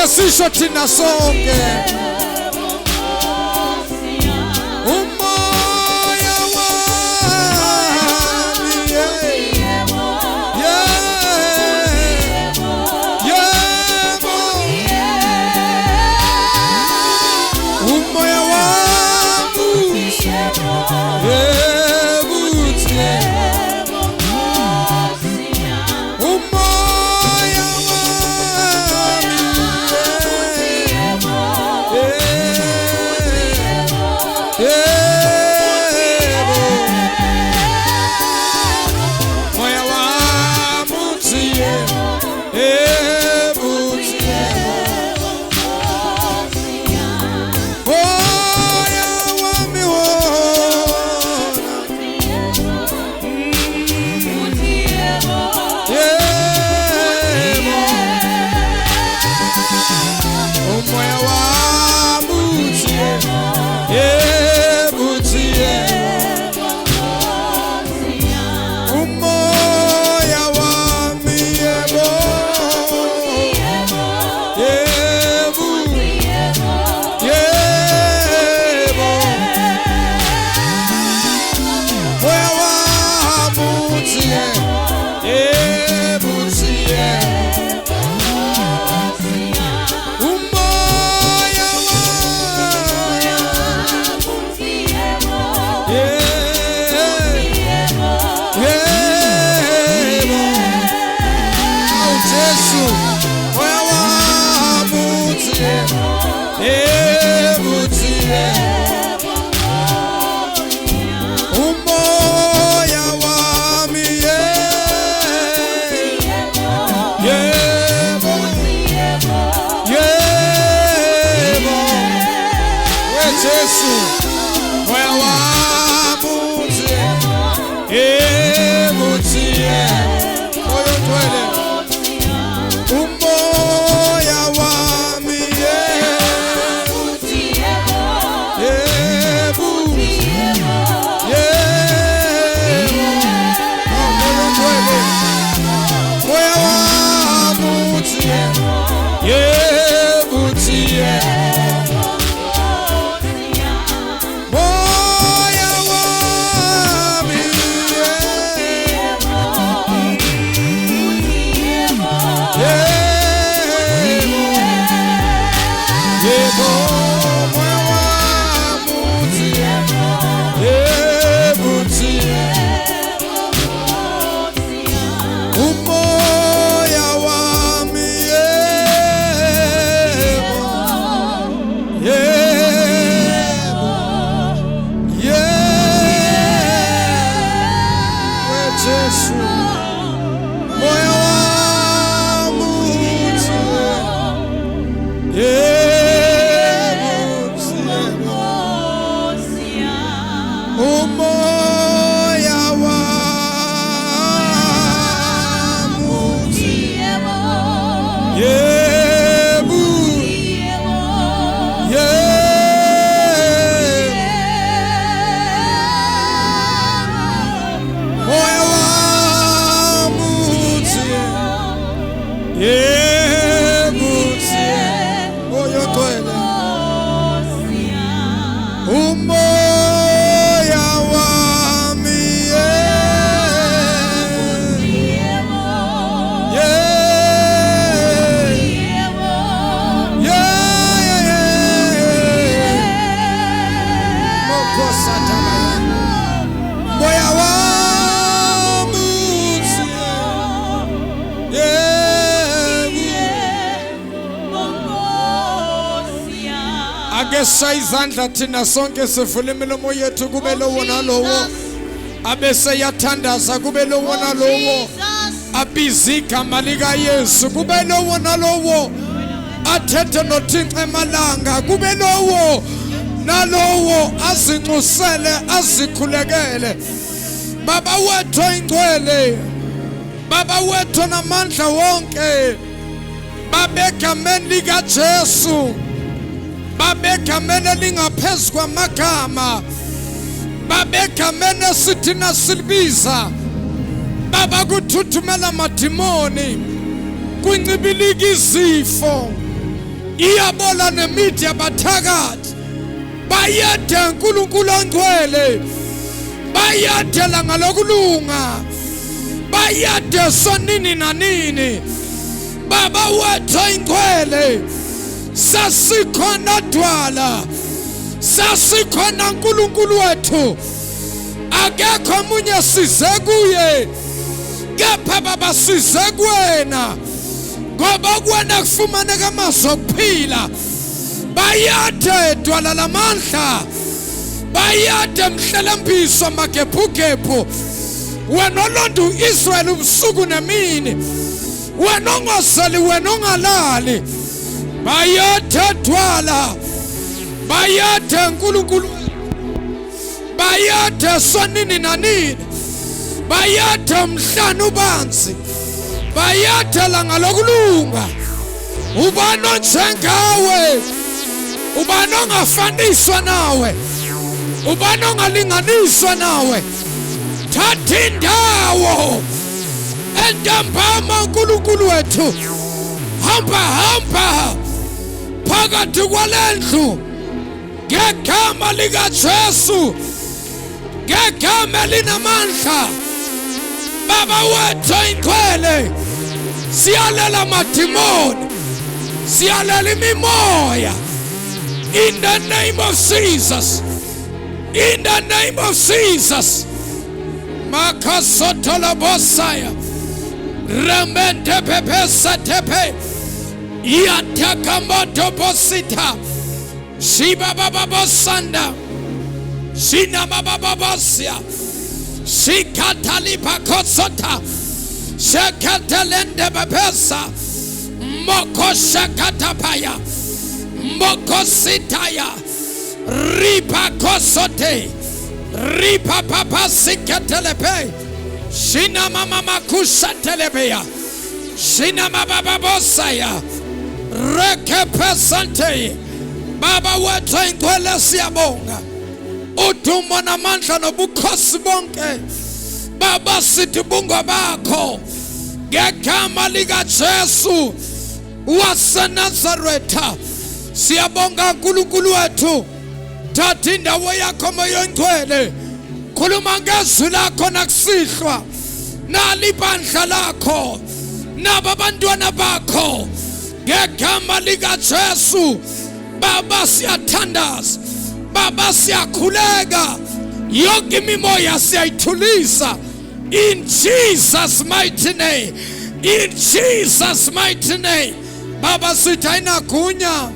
Ake sisho tina sonke. Umoya wami, umoya Izandla thina sonke sivule imilomo yethu kube lowo nalowo abese yathandaza kube lowo nalowo abiza igama lika Yesu kube lowo nalowo athethe noThixo emalanga kube lowo nalowo azinxusele azikhulekele baba wethu ingcwele baba wethu namandla wonke babegameni lika Jesu babegamene lingaphezulu kwamagama babegamene sithina silibiza baba kuthuthumela madimoni kuncibilika izifo iyabola nemithi yabathakathi bayethe uNkulunkulu ongcwele bayethela ngalokulunga bayethe sonini nanini baba wethu ingcwele sasikhona dwala sasikhona uNkulunkulu wethu akekho omunye size kuye kepha baba size kuwena ngoba kuwena kufumaneka amazwi okuphila bayathe dwala lamandla bayathe mhlelambiso magebhugebhu wena olonda uIsrael ubusuku nemini wena ongozeli wena ongalali bayathe dwala bayathe uNkulunkulu bayathe sonini nanini bayathe mhlanu ubanzi bayathe ngalokulunga ubani onjengawe ubani ongafaniswa nawe ubani ongalinganiswa nawe thatha indawo entambama uNkulunkulu wethu hamba phakathi kwalendlu ngegama likaJesu ngegama linamandla baba wethu ingcwele siyalela madimoni siyalela imimoya in the name of Jesus in the name of Jesus makasotola bosaya remende pepesa tepe yataka moto bosita shiba baba bosanda shina baba bosia shikatali pakosota shakatalende pepesa moko shakatapaya moko sitaya ripa kosote ripa papa sikatelepe shina mama makusha telebea shina mama bosaya reke pesante baba wetu ingcwele siyabonga udumo namandla nobukhosi bonke baba sithi bungo bakho ngegama likaJesu waseNazaretha siyabonga uNkulunkulu wethu thatha indawo yakho moya ongcwele khuluma ngezwi lakho nakusihlwa nalibandla lakho naba abantwana bakho ngegama likaJesu baba siyathandaza baba siyakhuleka yonke imimoya siyayithulisa in Jesus mighty name in Jesus mighty name baba sithi ayinagunya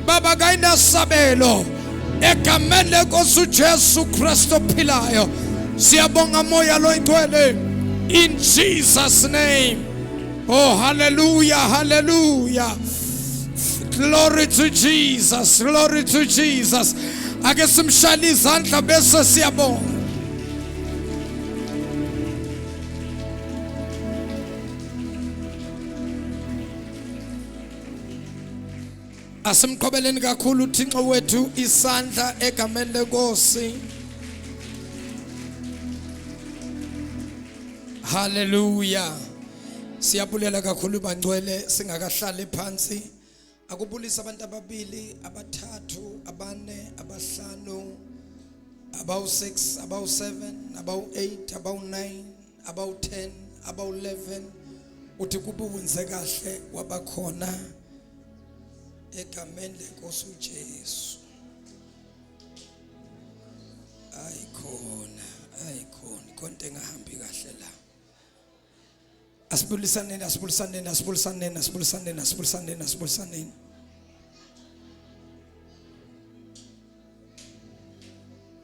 baba kayinasabelo egameni lenkosi uJesu Kristu ophilayo siyabonga moya lo ingcwele in Jesus name oh hallelujah hallelujah glory to Jesus glory to Jesus ake simshayile izandla bese siyabonga asimqhobeleni kakhulu uThixo wethu isandla egameni lenkosi hallelujah siyabulela kakhulu bangcwele singakahlali phansi akubulisa abantu ababili abathathu abane abahlanu abawu6 abawu7 abawu8 abawu9 abawu10 abawu11 uthi kuba wenze kahle wabakhona egameni lenkosi uJesu ayikhona konke engahambi kahle la asibulisaneni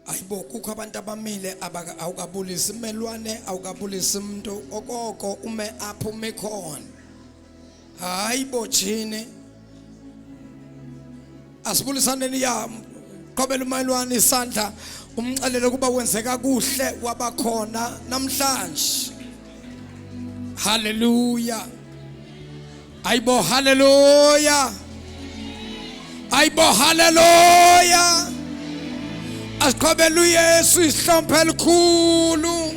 ayibo kukho abantu abamile awukabulisi imelwane awukabulisi umuntu okoko ume aphume khona hayibo jini asibulisaneni ya qhobela umayilwane isandla umxelele kuba wenzeka kuhle wabakhona namhlanje hallelujah ayibo hallelujah ayibo hallelujah asiqhobela uYesu isihlompe elikhulu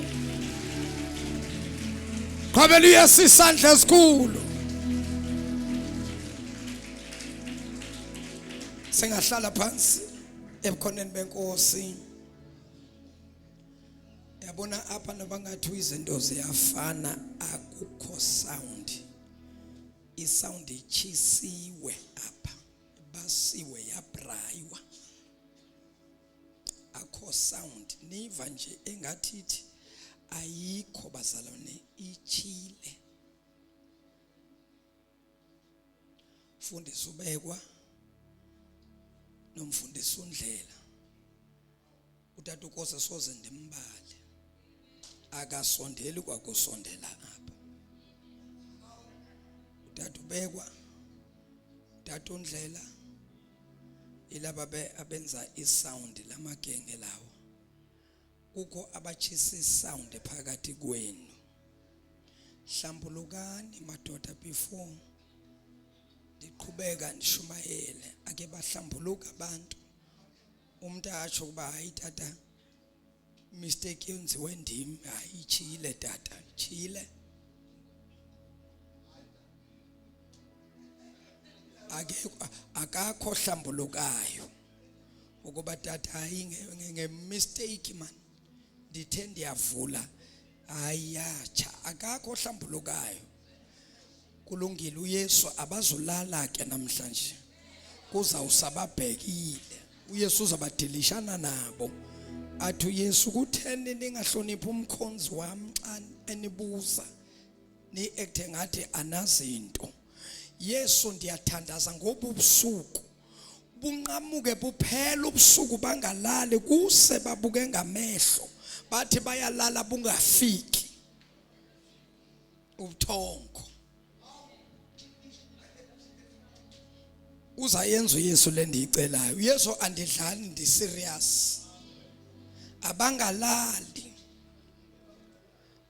qhobela uYesu isandla esikhulu Sengahlala phansi ebukhoneni benkosi. Yabona apha nabangathi izinto ziyafana, akukho sound. Isound ichisiwe apha, basiwe yabraywa. Akho sound. Niva nje engathi ayikho bazalwane, ichile. Mfundisi ubekwa nomfundisi uNdlela. Utata uKhosi soze ndimbale. Akasondeli kwakusondela apha. Utata ubekwa, utata uNdlela ilaba abenza isound lamagenge lawo. Kukho abachisa isound phakathi kwenu. Hlambulukani madoda before ndiqhubeka ndishumayele, ake bahlambuluka abantu. Umuntu atsho kuba hayi tata mistake yenziwe ndim, hayi chile tata, chile. Akakho hlambulukayo ukuba tata hayi nge-mistake man ndithe ndiyavula ayatsha. Akakho hlambulukayo. Kulungile uYesu abazolala ke namhlanje. Kuzawusababhekile. uYesu uzabadilishana nabo. Athi uYesu kutheni ningahloniphi umkhonzi wami xa enibuza ni acte ngathi anazinto. Yesu ndiyathandaza ngoba ubusuku bunqamuke buphela ubusuku bangalali kuse babuke ngamehlo. Bathi bayalala bungafiki ubuthongo. Uzayenza uYesu le ndiyicelayo. uYesu andidlali ndi serious. Abangalali.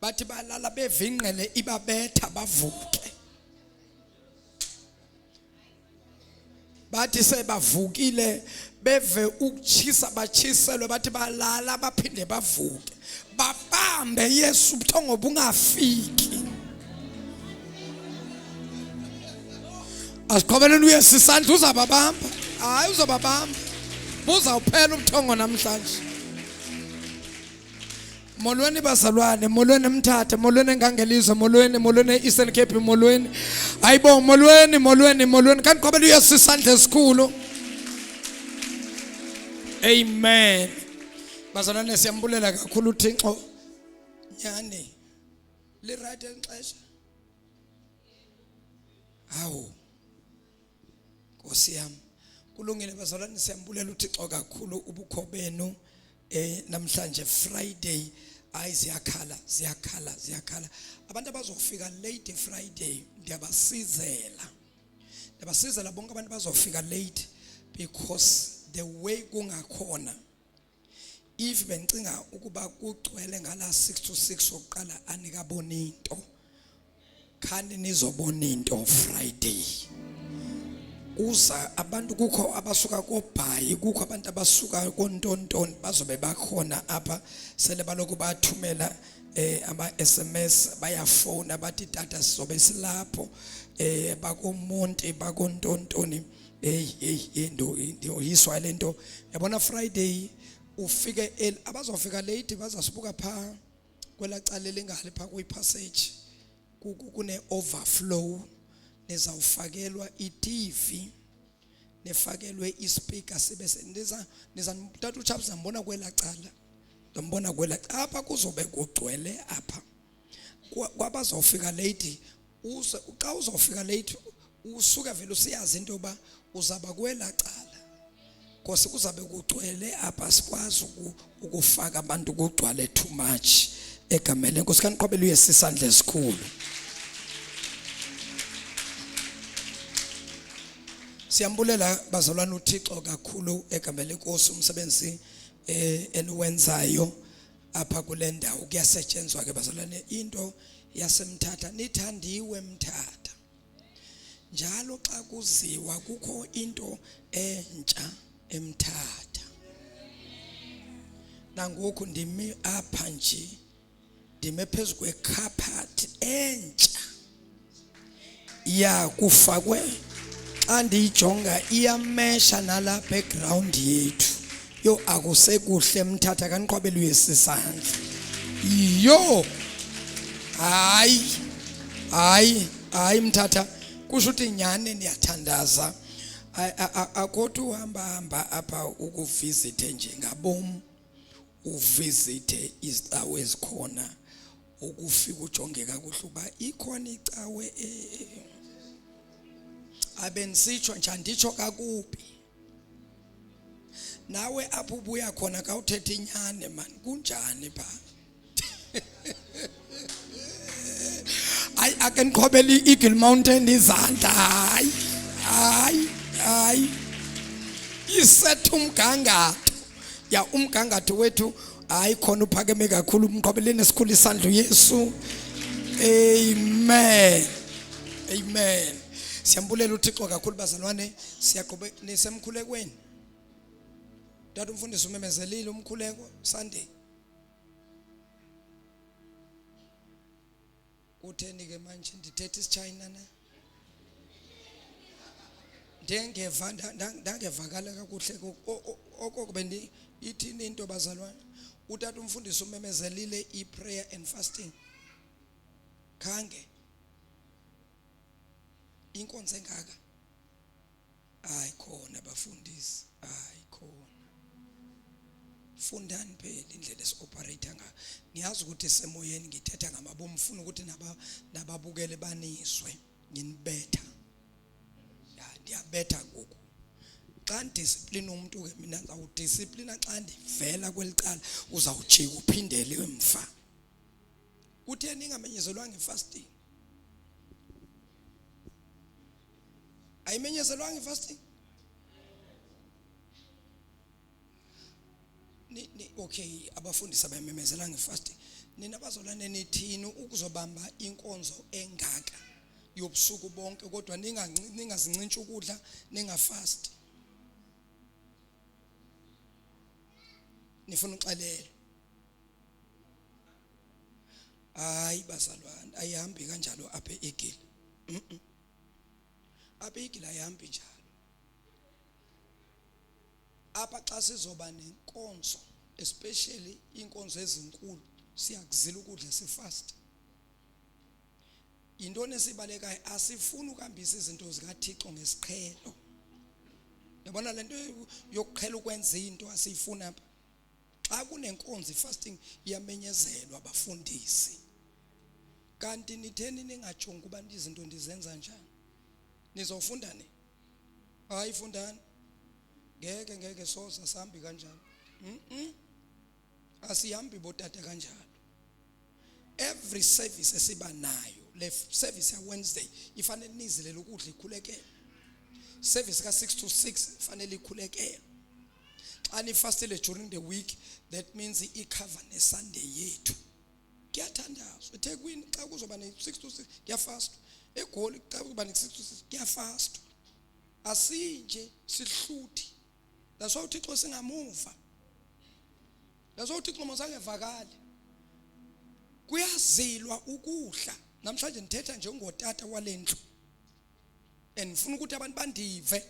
Bathi balala bevinqele ibabetha bavuke. Bathi sebavukile beve ukuchisa bachiselwe, bathi balala baphinde bavuke. Babambe Yesu ubuthongo bungafiki. Asiqhubeleni uYesu isandla uzababamba. Hayi uzababamba. Buzawuphela ubuthongo namhlanje. Molweni bazalwane, molweni Mthatha, molweni eNgangelizwe, molweni Eastern Cape, molweni. Hayibo molweni. Kanti qhubela uYesu isandla esikhulu. Amen. Bazalwane siyambulela kakhulu uThixo. Nyani. Li right exesha. Hawu. Nkosi yami. Kulungile bazalwane siyambulela uThixo kakhulu ubukho benu namhlanje Friday. Ayi ziyakhala. Abantu abazofika late Friday ndiyabasizela bonke abantu bazofika late because the way kungakhona. If bencinga ukuba kugcwele ngala 6 to 6 oqala anikabona into. Khani nizobona into Friday. Uza abantu kukho abasuka koBhayi, kukho abantu abasuka koNtontoni bazobe bakhona apha. Sele baloku bathumela ama SMS bayafona bathi tata sizobe silapho bakoMonti bakoNtontoni. Into yiswa lento. Yabona Friday ufike abazofika late bazasibuka pha kwelacala lengale pha kuyipassage kune overflow. Nizawufakelwa iTV, nefakelwe ispeaker sibe niza mthatha uChaps ngibona kwelacala. Ndombona kwela apha kuzobe kugcwele apha. Kwabazofika late xa uzofika late usuka vele usiyazi into ba uzaba kwelacala. Because kuzabe kugcwele apha sikwazi ukufaka abantu kugcwale too much egamele Nkosi kaniqhubela uYesu isandla esikhulu. Siyambulela bazalwane uThixo kakhulu egameni lenkosi umsebenzi eniwenzayo apha kule ndawo kuyasetshenzwa ke bazalwane into yaseMthatha nithandiwe Mthatha. Njalo xa kuziwa kukho into entsha eMthatha. Nangoku ndimi apha nje ndime phezu kwecarpet entsha ya kufakwe xa ndiyijonga iyamesha nala background yethu. Yo akusekuhle Mthatha kaniqhwabela uyesisandla. Yo hayi Mthatha kusho ukuthi nyane niyathandaza. Akodwa uhamba apha ukuvisite nje ngabom, uvisite izicawe ezikhona, ukufika ujonge kakuhle uba ikhona icawe abenisitsho nje anditsho kakubi. Nawe apho ubuya khona kawuthethe inyane man, kunjani pha? Hayi ake niqhobele i-Eagle Mountain izandla. Hayi isethu umgangatho ya umgangatho wethu. Hayi khona uphakeme kakhulu, umqhobeleni esikhulu isandla uYesu. Amen. Siyambulela uThixo kakhulu bazalwane. Siyaqhubeka nisemkhulekweni. Tata umfundisi umemezelile umkhuleko Sunday. Utheni ke manje ndithethe isiChina na? Ndangevakala kakuhle okokube ithini into bazalwane. Utata umfundisi umemezelile i-prayer and fasting. Khange inkonzo engaka khona bafundisi, khona. Fundani phela indlela esioperate ngayo. Ngiyazi ukuthi semoyeni ngithetha ngamabomu, ufuna ukuthi nababukele baniswe nginibetha. Ndiyabetha ngoku. Xa ndiscipline umuntu ke mina ngizawudiscipline xa ndivela kwelicala uzawujika uphindele emva. Utheni ingamenyezelwanga ifasting? Ayimenyezelwanga ifasting? Okay, abafundisi abayimemezelanga ifasting. Nina bazolwane nithini ukuzobamba inkonzo engaka yobusuku bonke kodwa ningazincintsha ukudla, ningafasti? Nifuna uxelela? Hayi bazalwane, ayihambi kanjalo apha eEagle. Apha eEagle ayihambi njalo. Apha xa sizoba nenkonzo, especially inkonzo ezinkulu, siyakuzila ukudla sifast. Intoni esibalekayo, asifuni ukuhambisa izinto zikaThixo ngesiqhelo. Yabona lento yokuqhela ukwenza into asiyifuna apha. Xa kunenkonzo ifasting iyamenyezelwa abafundisi. Kanti nitheni ningajongi uba izinto ndizenza njani? Nizofunda ni? Hayi fundani. Ngeke soza sambi kanjalo. Asihambi botata kanjalo. Every service esiba nayo, le service ya Wednesday ifanele nizilele ukudla ikhulekele. Service ka 6 to 6 ifanele ikhulekele. Xa nifastile during the week, that means icover ne Sunday yethu. Kuyathandazwa. eThekwini xa kuzoba ne 6 to 6 kuyafastwa. eGoli xa kuzoba ne 6 to 6 kuyafastwa. Asinje sihluthi. That's why uThixo singamuva. That's why uThixo mosangevakali. Kuyazilwa ukudla. Namhlanje nithetha njengotata walendlu. Ngifuna ukuthi abantu bandive.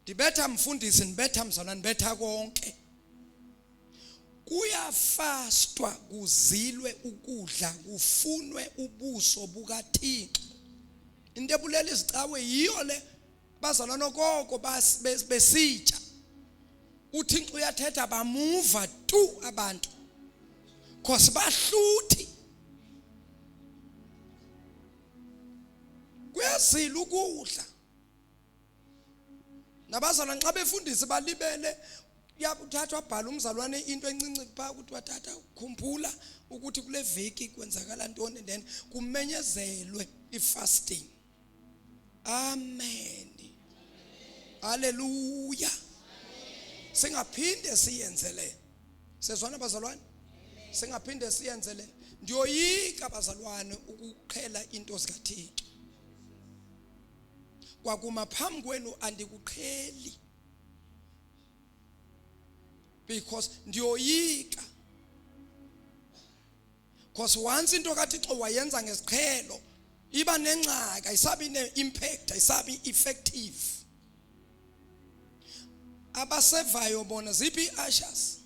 Ndibetha mfundisi, nibetha mzalwane, nibetha konke. Kuyafastwa, kuzilwe ukudla, kufunwe ubuso bukaThixo. Into ebulela izicawe yiyo le bazalwane koko besitsha. uThixo uyathetha bamuva tu abantu because bahluthi. Kuyazila ukudla. Nabazalwane xa befundisi balibele yakuthathwa bhala umzalwane into encinci pha ukuthi wathatha ukukhumbula ukuthi kule veki kwenzakala ntoni, then kumenyezelwe ifasting. Amen. Haleluya. Singaphinde siyenzele. Sezwana bazalwane? Singaphinde siyenzele. Ndiyoyika bazalwane ukuqhela into zikaThixo. Kwakuma phambi kwenu andikuqheli. Because ndiyoyika. Because once into kaThixo wayenza ngesiqhelo, iba nengxaka, isabi ne-impact, isabi effective. Abasevayo bona ziphi ushers?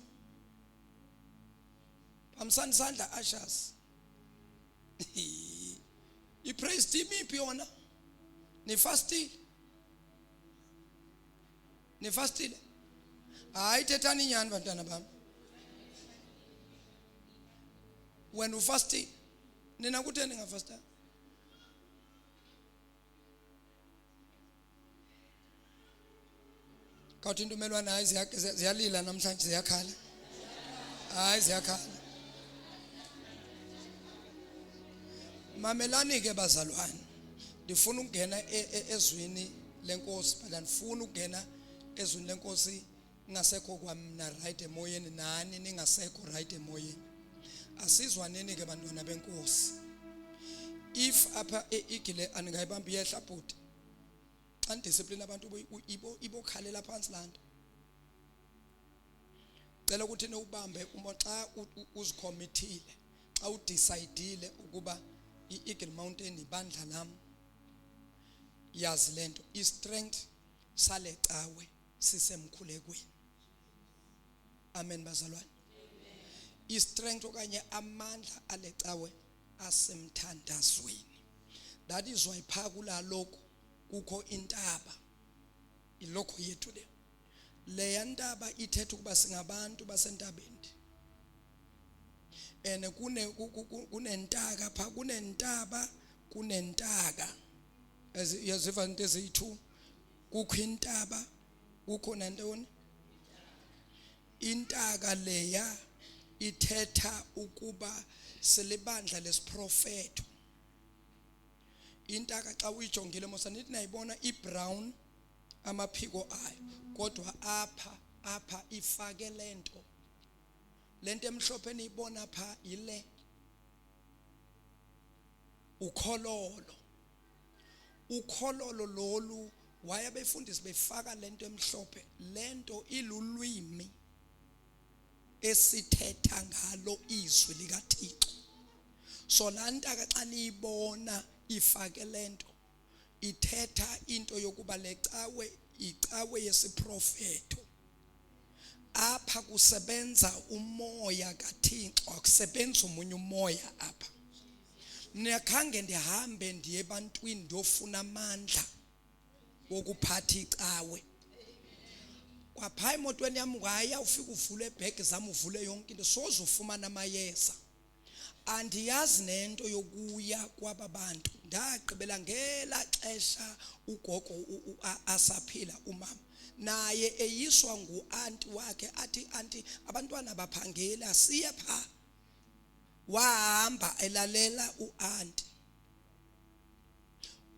Phamsani sandla ushers. I-praise team iphi yona? Nifastile? Nifastile? Hayi thethani inyani bantwana bami. When ufastile, nina kutheni ngafastanga? Kawuthi intumelwana hayi ziyalila namhlanje ziyakhala. Hayi ziyakhala. Mamelani ke bazalwane. Ndifuna ukungena ezwini lenkosi, but andifuna ukungena ezwini lenkosi ngasekho kwamna right emoyeni nani ningasekho right emoyeni. Asizwaneni ke bantwana benkosi. If apha igile aningayibambi yehla bhuti. Xa discipline abantu ibokhalela phansi lando. Cela ukuthi newubambe uma xa uzicommittile, xa udecidile ukuba i-Eagle Mountain ibandla lami. Yazi lento, i-strength sale cawe sisemkhulekweni. Amen bazalwane. I-strength okanye amandla alecawe asemthandazweni. That is why phakula lokho kukho intaba. Ilokho yethu le. Leya ntaba ithetha ukuba singabantu basentabeni. Ene kunentaka pha, kunentaba, kunentaka. Yaziva into eziyi-2. Kukho intaba, kukho nantoni? Intaka leya ithetha ukuba selibandla lesiprofeto. Intaka xa uyijongile mose nithi nayibona i-brown amaphiko ayo, kodwa apha ifake lento emhlophe niyibona pha ile ukhololo lolu waya befundisi befaka lento emhlophe. Lento ilulwimi esithetha ngalo izwi likaThixo. So lantaka xa niyibona ifake lento ithetha into yokuba lecawe icawe yesiprofeto. Apha kusebenza umoya kaThixo, akusebenza umunye umoya apha. Niyakhange ndihambe ndiye ebantwini ndiyofuna amandla wokuphatha icawe. Kwapha emotweni yami waya ufika uvule ibhegi zami uvule yonke into soze ufumana amayeza. Andiyazi nento yokuya kwababantu. Ndagqibela ngela xesha ugogo asaphila umama. Naye eyiswa nguanti wakhe athi anti abantwana baphangeli asiye pha. Wahamba elalela uanti.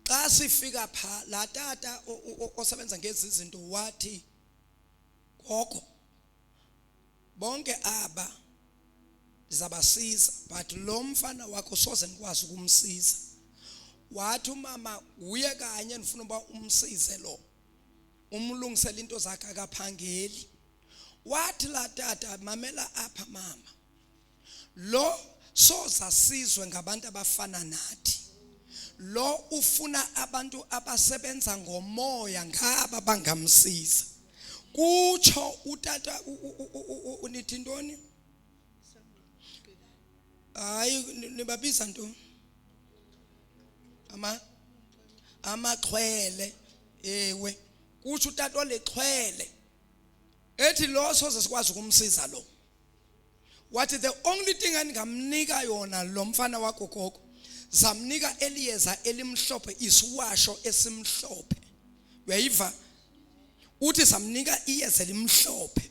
Xa sifika pha la tata osebenza ngezi zinto wathi gogo bonke aba zabasiza but lo mfana wakho soze nikwazi ukumsiza. Wathi umama uye kanye ndifuna uba umsize lo umlungisela into zakhe akaphangeli. Wathi la tata mamela apha mama, lo soza sizwe ngabantu abafana nathi. Lo ufuna abantu abasebenza ngomoya ngaba bangamsiza. Kutsho utata unithi ntoni? Hayi nibabiza ntoni? Amaxhwele. Ewe kutsho utata olexhwele ethi lo soze sikwazi ukumsiza lo. Wathi the only thing engamnika yona lo mfana wakho gogo, zamnika eliyeza elimhlophe, isiwasho esimhlophe. Uyayiva? Uthi samnika iyeza elimhlophe.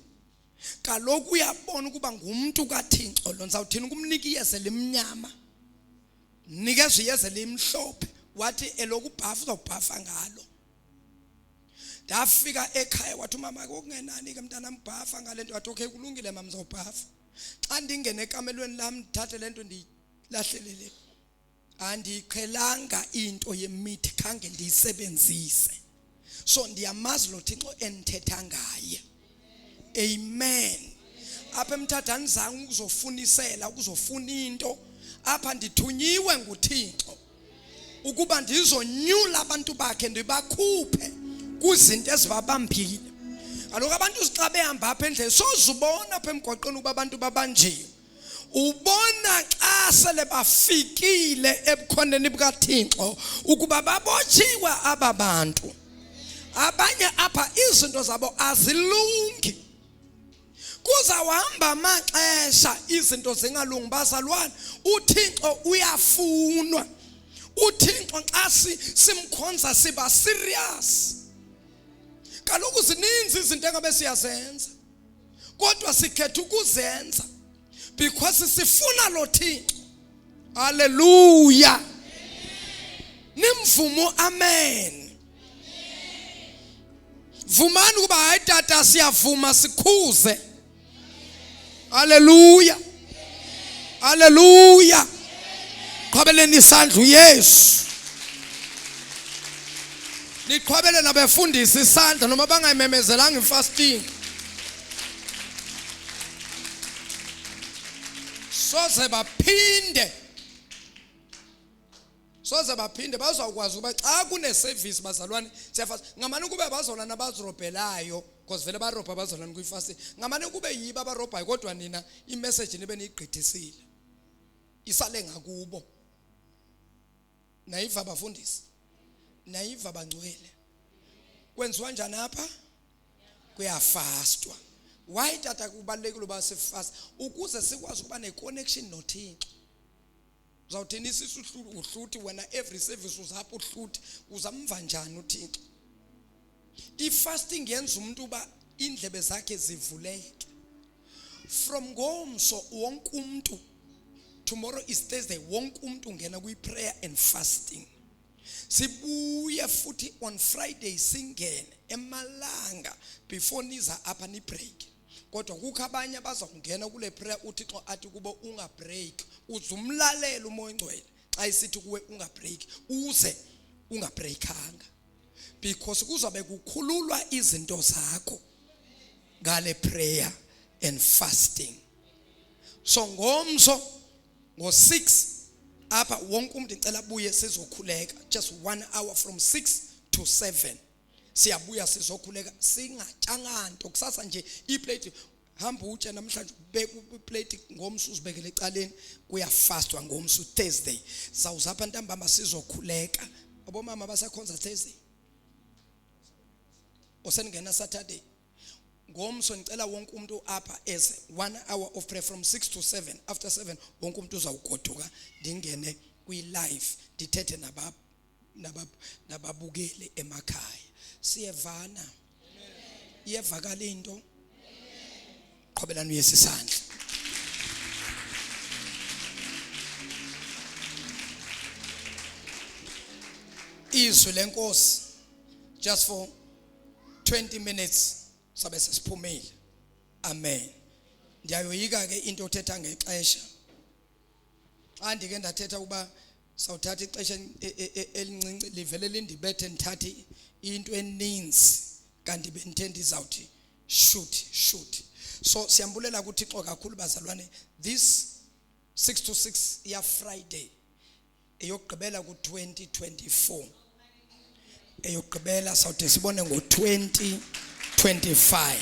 Kaloku uyabona ukuba ngumuntu kaThixo lo, ndizawuthini ukumnika iyeza elimnyama? Nikezwe iyeza elimhlophe. Wathi elokubhafa uzawubhafa ngalo. Ndafika ekhaya wathi umama kokungenani ke mntana mbhafa ngalento. Wathi okay kulungile mama ngizobhafa. Xa ndingene ekamelweni lami ndithathe lento ndiyilahlelele. Andiqhelanga into yemithi khange ndiyisebenzise. So ndiyamazi lo Thixo enithetha ngaye. Amen. Apha emthathani zange ukuzofunisela ukuzofuna into. Apha ndithunyiwe nguThixo. ukuba ndizonyula abantu bakhe ndibakhuphe kuzinto ezibabambile. Kaloku abantu xa behamba apha endleleni sozubona apha emgwaqweni ukuba abantu babanjiwe. Ubona xa sele bafikile ebukhoneni bukaThixo ukuba babotshiwe aba bantu. Abanye apha izinto zabo azilungi. Kuzawuhamba amaxesha izinto zingalungi bazalwane. uThixo uyafunwa. uThixo xa simkhonza siba serious. Kaloku zininzi izinto engabe siyazenza kodwa sikhetha ukuzenza because sifuna lo Thixo. Hallelujah. Nimvumo amen. Vumani ukuba hayi tata siyavuma sikhuze. Hallelujah. Hallelujah. Qhwabeleni isandla uYesu. Niqhwabele nabefundisi isandla noma bangayimemezelanga ifasting. Soze baphinde bazawukwazi ukuba xa kune service bazalwane siyafast. Ngamani kube bazalwane abazirobhelayo because vele barobha bazalwane kuyifasting. Ngamani kube yiba abarobhayo kodwa nina imessage nibe niyigqithisile. Isale ngakubo. Nayiva abafundisi. Nayiva bangcwele. Kwenziwa njani apha? Kuyafastwa. Why tata kubalekile uba sifast? Ukuze sikwazi ukuba neconnection noThixo. Uzawuthini uhluthi wena every service uzapha uhluthi uzamva njani uThixo? Ifasting yenza umuntu uba indlebe zakhe zivuleke. From ngomso wonke umuntu, tomorrow is Thursday, wonke umuntu ngena kwi-prayer and fasting. Sibuye futhi on Friday singene emalanga before niza apha ni break. Kodwa kukho abanye abazongena kule prayer uThixo athi kubo unga break. Uzumlalela umoya ongcwele xa isithi kuwe unga break uze unga breakanga. Because kuzobe kukhululwa izinto zakho ngale prayer and fasting. So ngomso ngo-6 apha wonke umuntu icela buye sizokhuleka just 1 hour from 6 to 7. Siyabuya sizokhuleka singatshanga nto kusasa nje iplate hamba utshe namhlanje ubeka iplate ngomso uzibekele ecaleni kuyafastwa ngomso Thursday. Zawuza apha ntambama sizokhuleka. Abomama basakhonza Thursday. Oseningena Saturday. Ngomso ngicela wonke umuntu apha as 1 hour of prayer from 6 to 7. After 7 wonke umuntu uzawugoduka ndingene kwi-live ndithethe nababukeli emakhaya. Siyevana. Iyevakala into. Qhobelani uYesu isandla. Izwi lenkosi just for 20 minutes sabe sesiphumile. Amen. Ndiyayoyika ke into othetha ngexesha. Xa ndike ndathetha ukuba sawuthatha ixesha elincinci livele lindibethe ndithathe into eninzi kanti bendithenda izawuthi shoot. So siyambulela kuThixo kakhulu bazalwane. This 6 to 6 ya Friday eyokugqibela ku2024. Eyokugqibela sawuthi sibone ngo2025.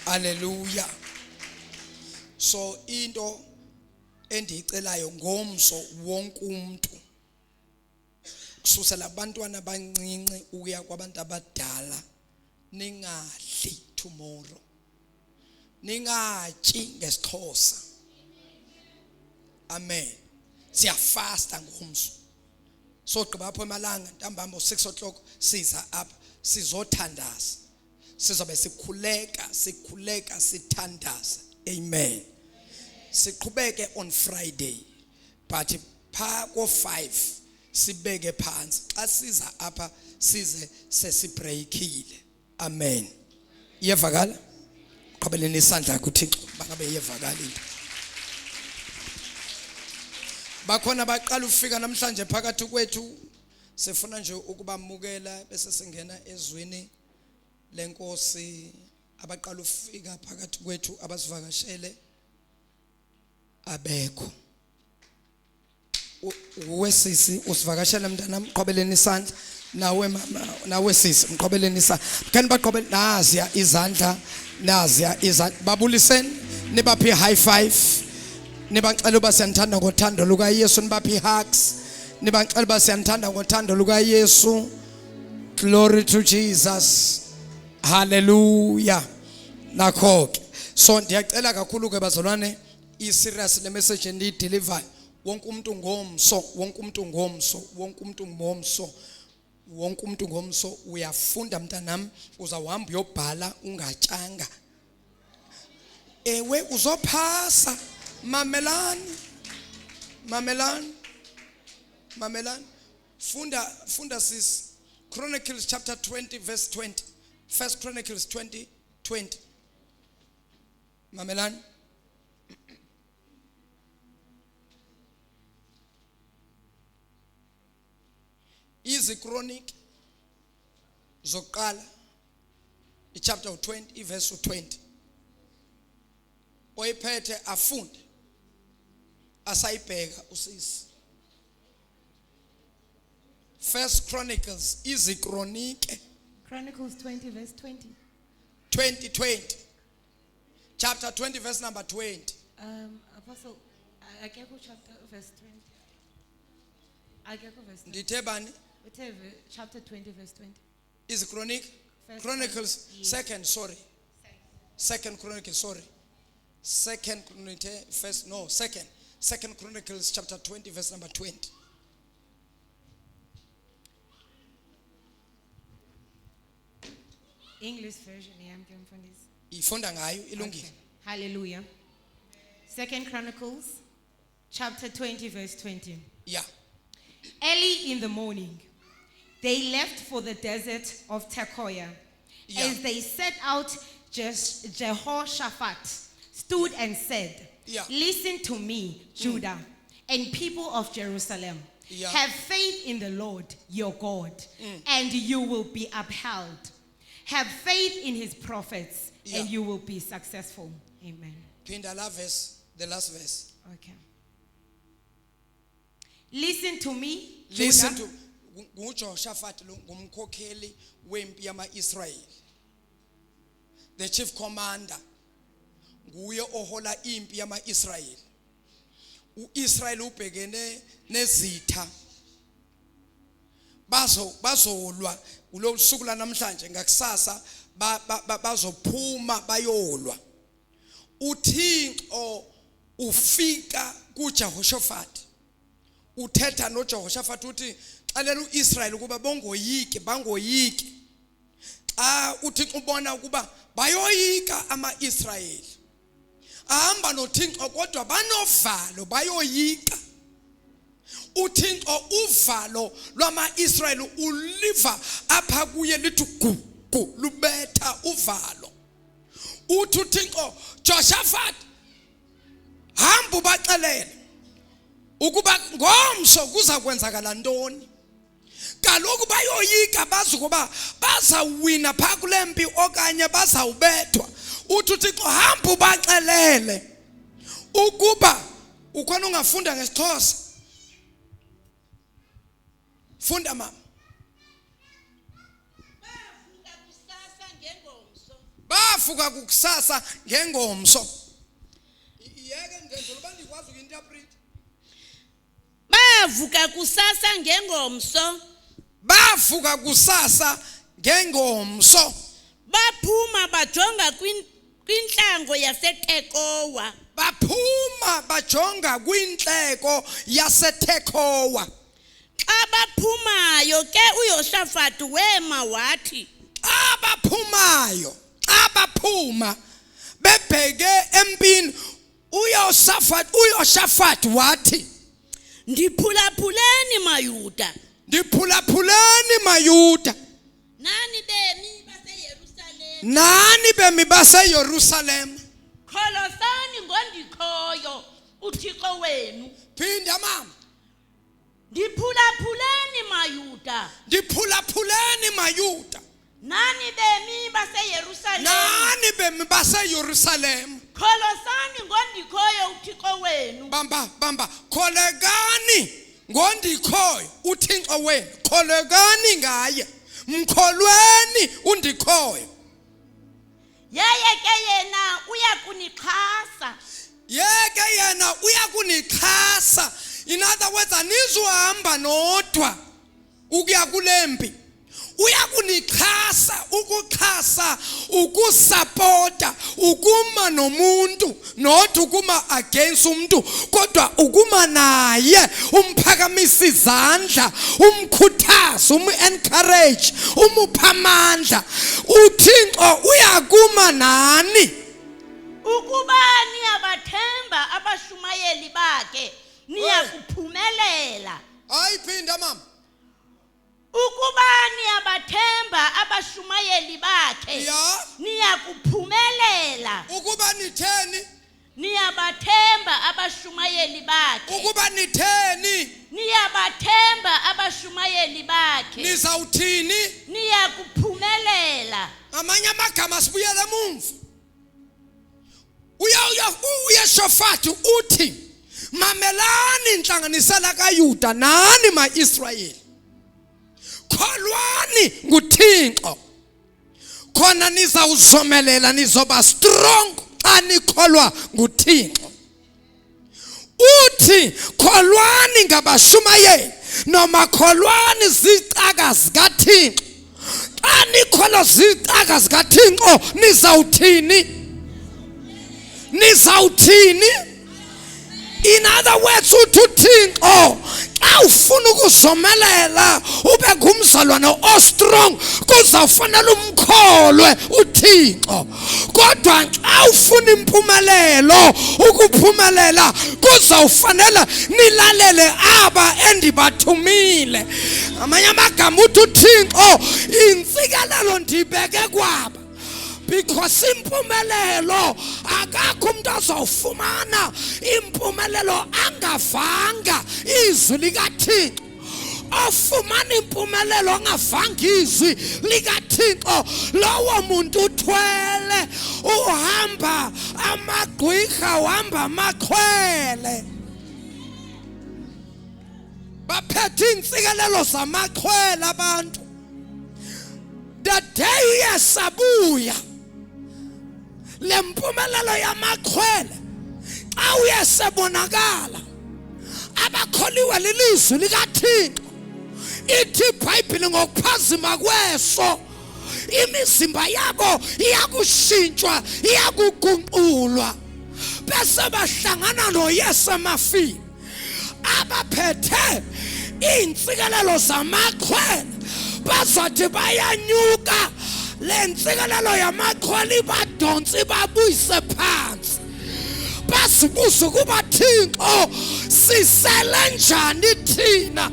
Hallelujah. So into endiyicelayo ngomso wonke umuntu kususela abantwana abancinci ukuya kwabantu abadala ningadli tomorrow. Ningatyi ngesixhosa. Amen. Siyafasta ngomso. So gqiba apho emalanga ntambama 6 o'clock siza apha sizothandaza. Sizobe sikhuleka sithandaza. Amen. Siqhubeke on Friday but pha ko5 sibeke phansi xa siza apha size sesibreakile. Amen. Iyevakala? Qhubeleni isandla kuThixo bangabe iyevakala into. Bakhona baqala ufika namhlanje phakathi kwethu sifuna nje ukubamukela bese singena ezwini lenkosi abaqala ufika phakathi kwethu abasivakashele abekho. wesisi usivakashela mntanami qhobeleni isandla nawe mama nawe sisi mqhobeleni isandla kanti baqhobele naziya izandla babuliseni nibaphi high five nibacela uba siyanthanda ngothando luka Yesu nibaphi hugs nibacela uba siyanthanda ngothando luka Yesu. Glory to Jesus, hallelujah. Nakho ke so ndiyacela kakhulu ke bazalwane i-serious le message endiyi-deliver wonke umuntu ngomso uyafunda mntanami uzawuhamba uyobhala ungatyanga ewe uzophasa mamelani funda sis Chronicles chapter 20 verse 20 First Chronicles 20:20 mamelani iziChronic zokuqala ichapter 20 verse 20 oyiphethe afunde asayibheka usisi. First Chronicles iziChronic Chronicles 20 verse 20 2020 chapter 20 verse number 20 Apostle akekho chapter verse 20 akekho verse 20 ndithe bani chapter 20 verse 20 iziChronic Chronicles second Chronicles second Chronicles chapter 20 verse number 20 English version yamfundisi ifunda ngayo ilungile. Hallelujah. Second Chronicles chapter 20 verse 20. Yeah. Early in the morning they left for the desert of Tekoa. Yeah. As they set out, Jehoshaphat stood and said, yeah. Listen to me, Judah, and people of Jerusalem. Yeah. Have faith in the Lord your God, and you will be upheld. Have faith in his prophets, and you will be successful. Amen. Pindala verse, the last verse. Okay. Listen to me, Listen Judah. to nguJehoshaphat ngumkhokheli wempi yama-Israyeli. The chief commander nguye ohola impi yama-Israyeli. U-Israyeli ubhekene nezitha bazolwa ulo suku lanamhlanje ngakusasa bazophuma bayolwa. uThixo ufika kuJehoshaphat uthetha noJehoshaphat uthi xalela uIsrael ukuba bangoyiki xa uThixo ubona ukuba bayoyika ama-Israyeli ahamba noThixo kodwa banovalo bayoyika. uThixo uvalo lwama-Israyeli uliva apha kuye lithi gugu lubetha uvalo. uthi uThixo Jehoshaphat hamba ubaxelele ukuba ngomso kuza kwenzakala ntoni. Kaloku bayoyika bazi ukuba bazawina phaa kule mpi okanye bazawubethwa. uthi uThixo hamba ubaxelele ukuba ukhona ungafunda ngesiXhosa. Funda mama. Bavuka kusasa ngengomso. Yeke ngenzela uba ndikwazi uku-interpret. Bavuka kusasa ngengomso. Bavuka kusasa ngengomso. Baphuma bajonga kwintlango yaseTekoa. Baphuma bajonga kwintleko yaseTekoa. Xa baphumayo ke uYehoshaphat wema wathi. Xa baphuma bebheke empini uYehoshaphat wathi ndiphulaphuleni mayuda. Nani bemi baseYerusalem. Kholosani ngondikhoyo uThixo wenu. Phinda mama. Ndiphulaphuleni mayuda. Nani bemi baseYerusalem. Kholosani ngondikhoyo uThixo wenu. Bamba kholekani ngondikhoyo uThixo wenu kholekani ngaye mkholweni undikhoyo Yeye ke yena uyakunixhasa. yeke yena uyakunixhasa. In other words, anizuhamba nodwa ukuya kulempi. Uyakunixhasa, ukuxhasa, ukusupporta, ukuma nomuntu, not ukuma against umuntu, kodwa ukuma naye, umphakamisa izandla, umkhuthaza, encourage, umupha amandla. uThixo uyakuma nani. Ukuba niyabathemba abashumayeli bakhe niyakuphumelela. Ayiphinda mama. Ukuba niyabathemba abashumayeli bakhe Ya. niyakuphumelela. Ukuba nitheni? Niyabathemba abashumayeli bakhe. Ukuba nitheni? Niyabathemba abashumayeli bakhe Nizawuthini? niyakuphumelela. Amanye amagama sibuyele emuva. Uyeshafati uthi mamelani inhlanganisela kaYuda nani maIsrayeli. Kholwani nguThixo. Khona nizawuzomelela nizoba strong xa nikholwa nguThixo. Uthi kholwani ngabashumayeli noma kholwani zicaka zikaThixo. Xa nikholwa zicaka zikaThixo nizawuthini? Nizawuthini? In other words, uThixo xa ufuna ukuzomelela ube ngumzalwane ostrong kuzawufanele umkholwe uThixo. Kodwa xa ufuna impumelelo ukuphumelela kuzawufanele nilalele aba endibathumile. Amanye amagama uThixo intsikelelo ndibeke kwaba. Because impumelelo akakho umuntu azawufumana impumelelo angavanga izwi likaThixo. Ofumana impumelelo angavanga izwi likaThixo lowo muntu uthwele uhamba amagqwirha uhamba amakhwele. Baphethe intsikelelo zamakhwele abantu. The day yesabuya lempumelelo yamakhwele xa uyesebonakala abakholiwe lilizwi likaThixo. Ithi iBhayibhile ngokuphazima kweso imizimba yabo iyakushintshwa iyakugunqulwa bese bahlangana noYesu emafini abaphethe intsikelelo zamakhwele bazothi bayanyuka lentsikelelo yamakhwele badonsi babuyise phansi basibuza ukuba Thixo sisele njani thina.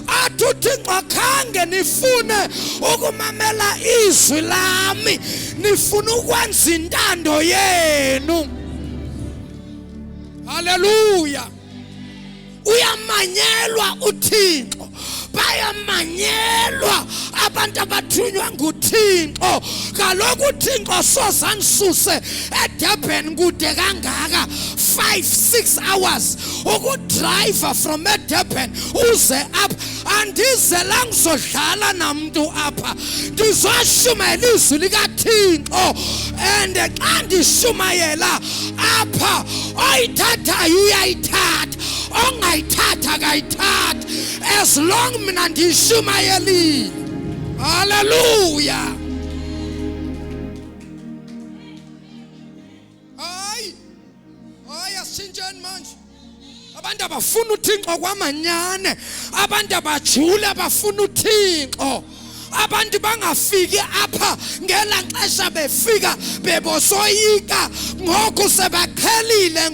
Athi uThixo khange nifune ukumamela izwi lami nifuna ukwenza intando yenu. Haleluya. Uyamanyelwa uThixo, bayamanyelwa abantu abathunywa nguThixo. Kaloku uThixo sozanisuse eDurban kude kangaka 5-6 hours ukudrive from eDurban uze apha. Andizela ngizodlala namuntu apha, ndizoshumayela izwi likaThixo. And xa ndishumayela apha oyithathayo uyayithatha, ongayithatha akayithatha, as long mina ndishumayelile. Hallelujah. Hayi asintsheni manje. Abantu abafuna uThixo kwamanyane, abantu abajule abafuna uThixo. Abantu bangafiki apha ngela xesha befika bebosoyika ngoku sebaqhelile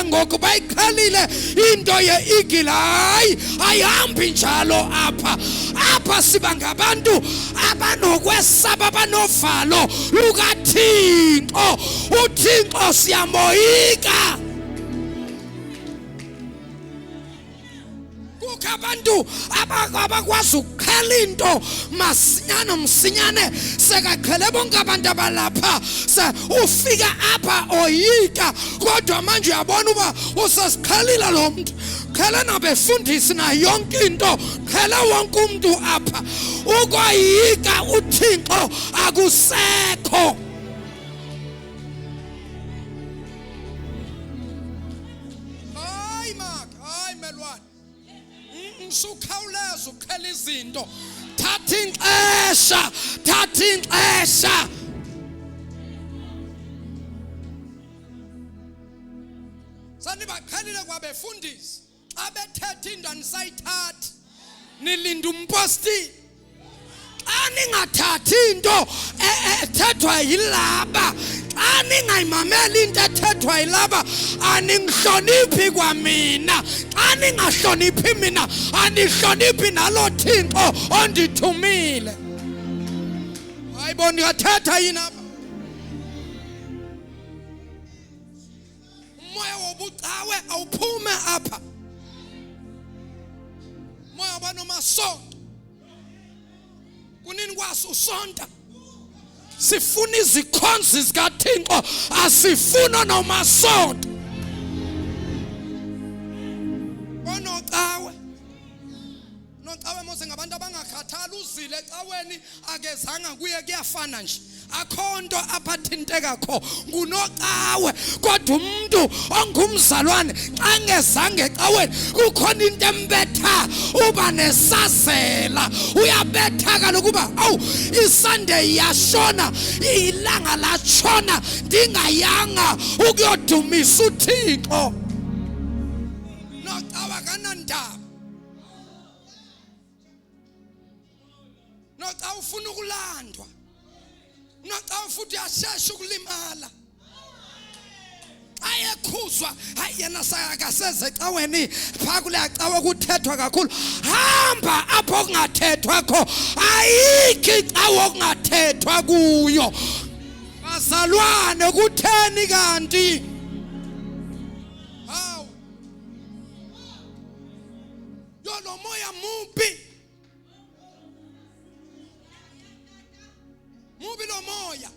ngoku bayikhelile into yeeagle. Hayi ayihambi njalo apha siba ngabantu abanokwesaba abanovalo lukaThixo. uThixo siyamoyika. Abantu abakwazi ukukhela into masinyane sekaqhele bonke abantu abalapha ufika apha oyika kodwa manje uyabona uba usesikhalile lo muntu qhela nabefundisi na yonke into, qhela wonke umuntu apha ukoyika uThixo akusekho. Hayi Mark, hayi melwane. Usukhawuleza uqhela izinto. Thatha ixesha. Sanibaqhelile kwabefundisi. Xa bethetha indaba nisayithatha. Nilinda umposti. Xa ningathathi into ethethwa yilaba, xa ningayimameli into ethethwa yilaba, aningihloniphi kwamina. Xa ningahloniphi mina, anihloniphi nalo Thixo ondithumile. Hayibo ndiyathetha yini apha? Umoya wobucawe awuphume apha. Umoya wabanomasonto. Kunini kwaso usonta. Sifuna izikhonzi zikaThixo, asifuna nomasonto. Nocawe mose ngabantu abangakhathali, uzile ecaweni akezanga kuye kuyafana nje. Akho nto aphathinteka kho ngunocawe, kodwa umuntu ongumzalwane xa ngezange ecaweni kukhona into embetha, uba nesazela, uyabetha kaloku uba awu iSunday yashona, ilanga latshona ndingayanga ukuyodumisa uThixo. Nocawe kanandaba. Nocawe ufuna ukulandwa. Nocawe futhi uyashesha ukulimala. Ayekhuzwa hayi yena sayakaseze ecaweni pha kule cawe kuthethwa kakhulu. Hamba apho kungathethwa kho. Ayikho icawe okungathethwa kuyo. Bazalwane kutheni kanti? Hawu. Yo lo moya mubi. Mubi lo moya.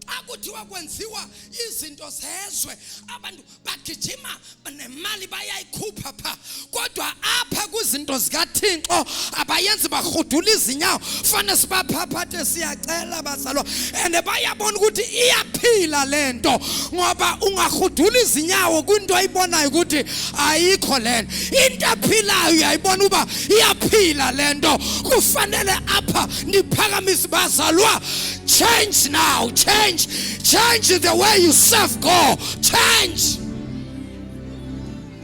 Akuthiwa kwenziwa izinto zezwe, abantu bagijima nemali bayayikhupha pha, kodwa apha kuzinto zikaThixo abayenzi bahudula izinyawo. Fanele sibaphaphathe siyacela bazalwa, and bayabona ukuthi iyaphila lento, ngoba ungahudula izinyawo kwinto ayibonayo ukuthi ayikho lento. Into ephilayo uyayibona uba iyaphila lento. Kufanele apha niphakamise bazalwa. Change now, change the way you serve God. Change.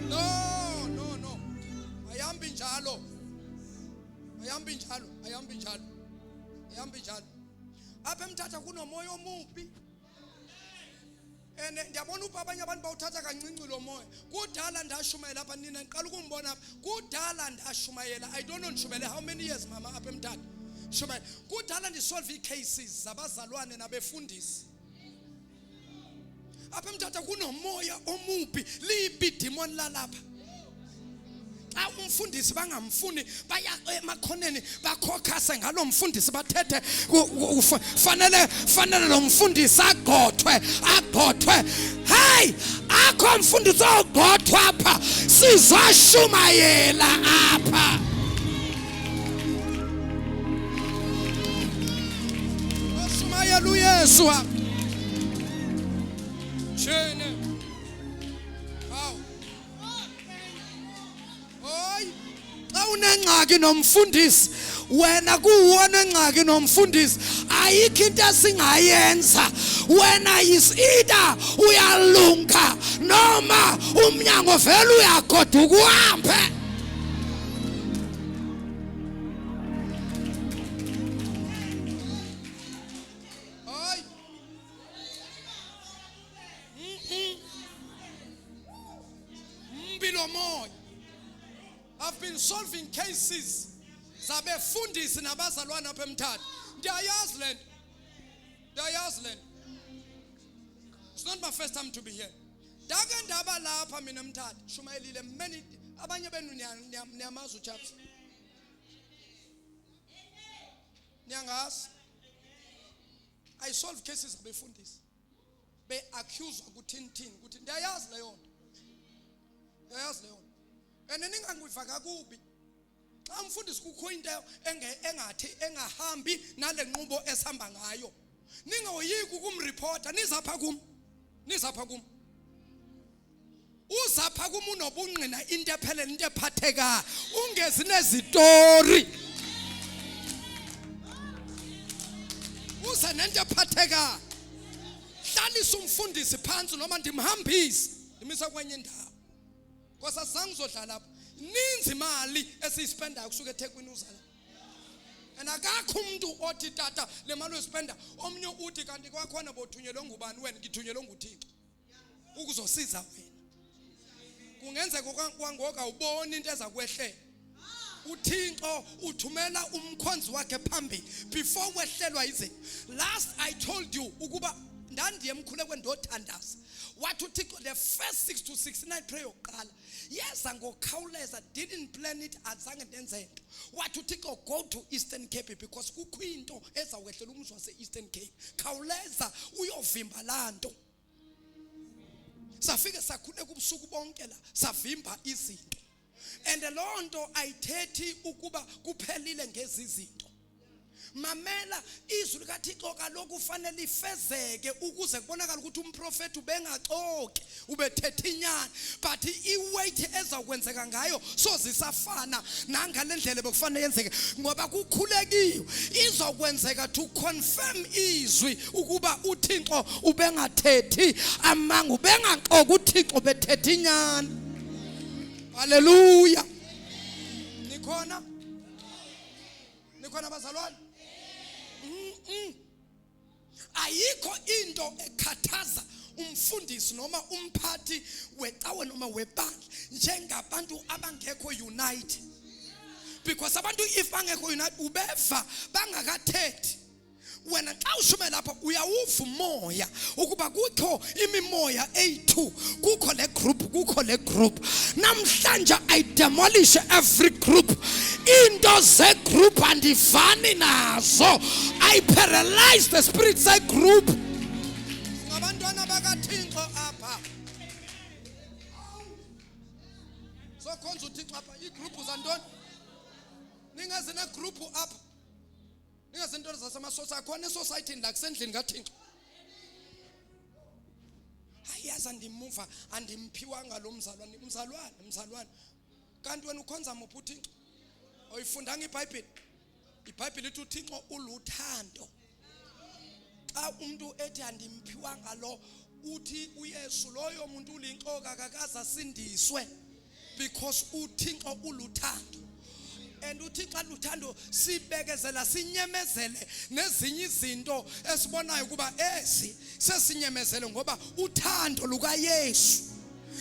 No. Ayambi njalo. Apha emthatha kunomoya omubi. Ndiyabona uba abanye abantu bawuthatha kancinci lo moya. Kudala ndashumayela apha nina ngiqala ukumbona apha. Kudala ndashumayela. I don't know ndishumayele how many years mama apha emthatha. Shumayela. Kudala ndisolve cases zabazalwane nabefundisi. Apha emthatha kunomoya omubi, libi demon lalapha. Xa umfundisi bangamfuni baya emakhoneni bakhokhase ngalo mfundisi bathethe fanele lo mfundisi agqothwe. Hey, akho mfundisi ogqothwa apha, sizashumayela apha. Oshumayela uYesu apha. Shene. Xa unengxaki nomfundisi, wena kuwona engxaki nomfundisi, ayikho into esingayenza. Wena is either uyalunga noma umnyango vele uyagoduka uhambe. I've been solving cases zabefundisi nabazalwane apha emthatha. Ndiyayazi le nto. It's not my first time to be here. Ndake ndaba lapha mina emthatha. Shumayelile many abanye benu niyamazi uchaps. Niyangazi? I solve cases zabefundisi. Be accused ukuthi ndiyayazi leyo nto. Yazi leyo. And ningangiva kakubi. Xa umfundisi kukho into engathi engahambi nale nqubo esihamba ngayo. Ningoyiki ukumreporta nizapha kum. Uzapha kum unobungqina into ephelele into ephatheka. Ungezi nezitori. Uza nento ephatheka. Hlalisa umfundisi phansi noma ndimhambise ndimisa kwenye indawo. Because asizange uzodlala lapha. Ninzi imali esiyispendayo kusuka eThekwini uzala. And akakho umuntu othi tata le mali uyispenda omnye uthi kanti kwakhona bothunyelwe ngubani wena ngithunyelwe nguThixo. Ukuzosiza wena. Kungenzeka kwangoka ubona into ezakwehlela. uThixo uthumela umkhonzi wakhe phambili before wehlelwa izinto. Last I told you ukuba ndandiye emkhulekweni ndothandaza. Wathi uThixo the first 6 to 69 prayer yokuqala yeza ngokhawuleza, didn't plan it, azange ndenze into. Wathi uThixo go to Eastern Cape because kukho into ezawehlela umzi wase Eastern Cape. Khawuleza uyovimba lanto. Safike sakhuleka ubusuku bonke la savimba izinto. And lonto ayithethi ukuba kuphelile ngezi zinto. Mamela izwi likaThixo kaloku ufanele ifezeke ukuze kubonakala ukuthi umprofeti ubengaxoki ubethetha inyani, but iweight ezakwenzeka ngayo sozisafana nangalendlela bekufanele yenzeke ngoba kukhulekiwe izokwenzeka to confirm izwi ukuba uThixo ubengathethi amanga, ubengaxoki uThixo bethetha inyani. Hallelujah. Nikhona bazalwane. Ayikho into ekhathaza umfundisi noma umphathi wecawe noma webandla njengabantu abangekho unite. Because abantu if bangekho unite ubeva bangakathethi. Wena xa ushume lapha uyawuva umoya ukuba kukho imimoya eyi2, kukho le group. Namhlanje I demolish every group. Into ze group andifani nazo. I paralyze the spirit ze group. Ngabantwana bakaThixo apha. So khonza uThixo apha igroup zantoni? Ningaze ne group apha. Ningazinto zasemasosa khona esociety la kusendlini kaThixo. Hayaza ndimuva andimphiwanga lo mzalwane. Kanti wena ukhonza muphi uThixo? Oyifundanga iBhayibheli? iBhayibheli ithi uThixo uluthando. Xa umuntu ethi andimphiwanga lo uthi uYesu loyo muntu ulinqoka akakaze asindiswe because uThixo uluthando. And uThixo luthando sibekezela sinyemezele nezinye izinto esibonayo kuba ezi sesinyemezele ngoba uthando lukaYesu.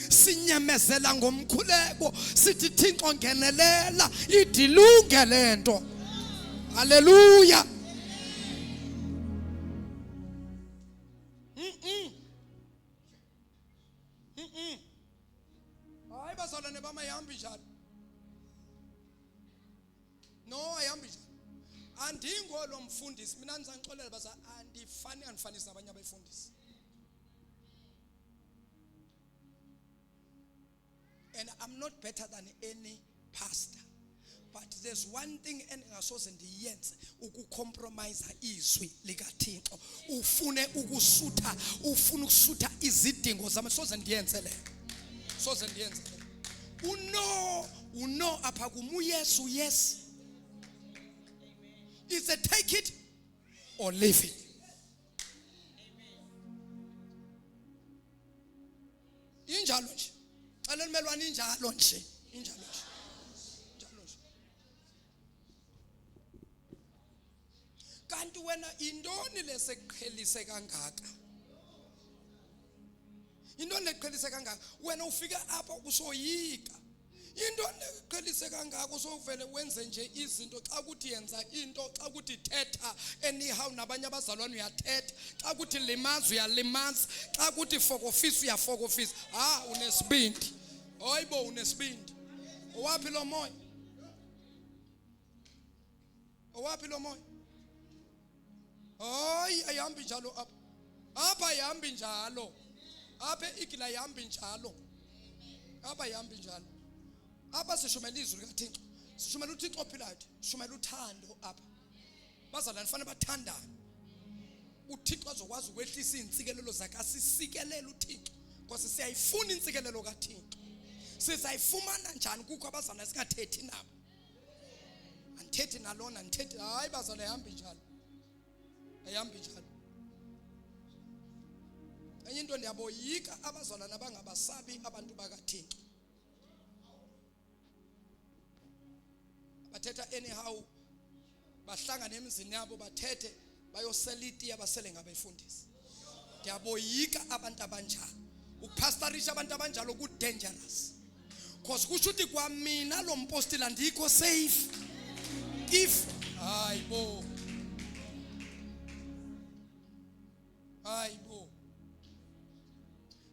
Sinyemezela ngomkhuleko sithi Thixo ngenelela idilunge lento. Hallelujah. Hayi bazalwane bamayihambi njalo. No, ayihambi njalo. Andingo lo mfundisi mina nizangixolela baza andifanisi nabanye abafundisi. And I'm not better than any pastor. But there's one thing engasoze ndiyenze ukucompromise izwi likaThixo. Ufune ukusutha izidingo zami soze ndiyenze le. Uno apha kumu Yesu yes. It's a take it or leave it. Injalo nje. Xela nimelwane injalo nje. Kanti wena indoni leseqhelise kangaka? Indoni leqhelise kangaka? Wena ufika apha usoyika. Indoni leqhelise kangaka usovele wenze nje izinto xa kuthi yenza into, xa kuthi thetha anyhow nabanye abazalwane uyathetha, xa kuthi limaza uyalimaza, xa kuthi fokofisa uyafokofisa. Unesibindi. Hayibo unesibindi. Owapi lo moya? Hayi ayihambi njalo apha ayihambi njalo. Apha igila ayihambi njalo. Apha ihambi njalo. Apha sishumela izwi likaThixo. Sishumela uThixo ophilayo. Sishumela uthando apha. Bazalwane fanele bathandane. uThixo azokwazi ukwehlisa izintsikelelo zakhe. Asisikelele uThixo because siyayifuna intsikelelo kaThixo. Sizayifumana njani kukho abazalwane singathethi nabo? Andithethi nalona, andithethi hayi bazalwane ayihambi njalo. Ayihambi njalo. Enye into ndiyaboyika abazalwane abangabasabi abantu bakaThixo. Bathetha anyhow, bahlangana emizini yabo bathethe bayosela itiya basele ngabefundisi. Ndiyaboyika abantu abanjalo. Ukupastorisha abantu abanjalo ku dangerous. Because kusho ukuthi kwamina lo mpostila ndikho safe. If hayibo. Hayibo.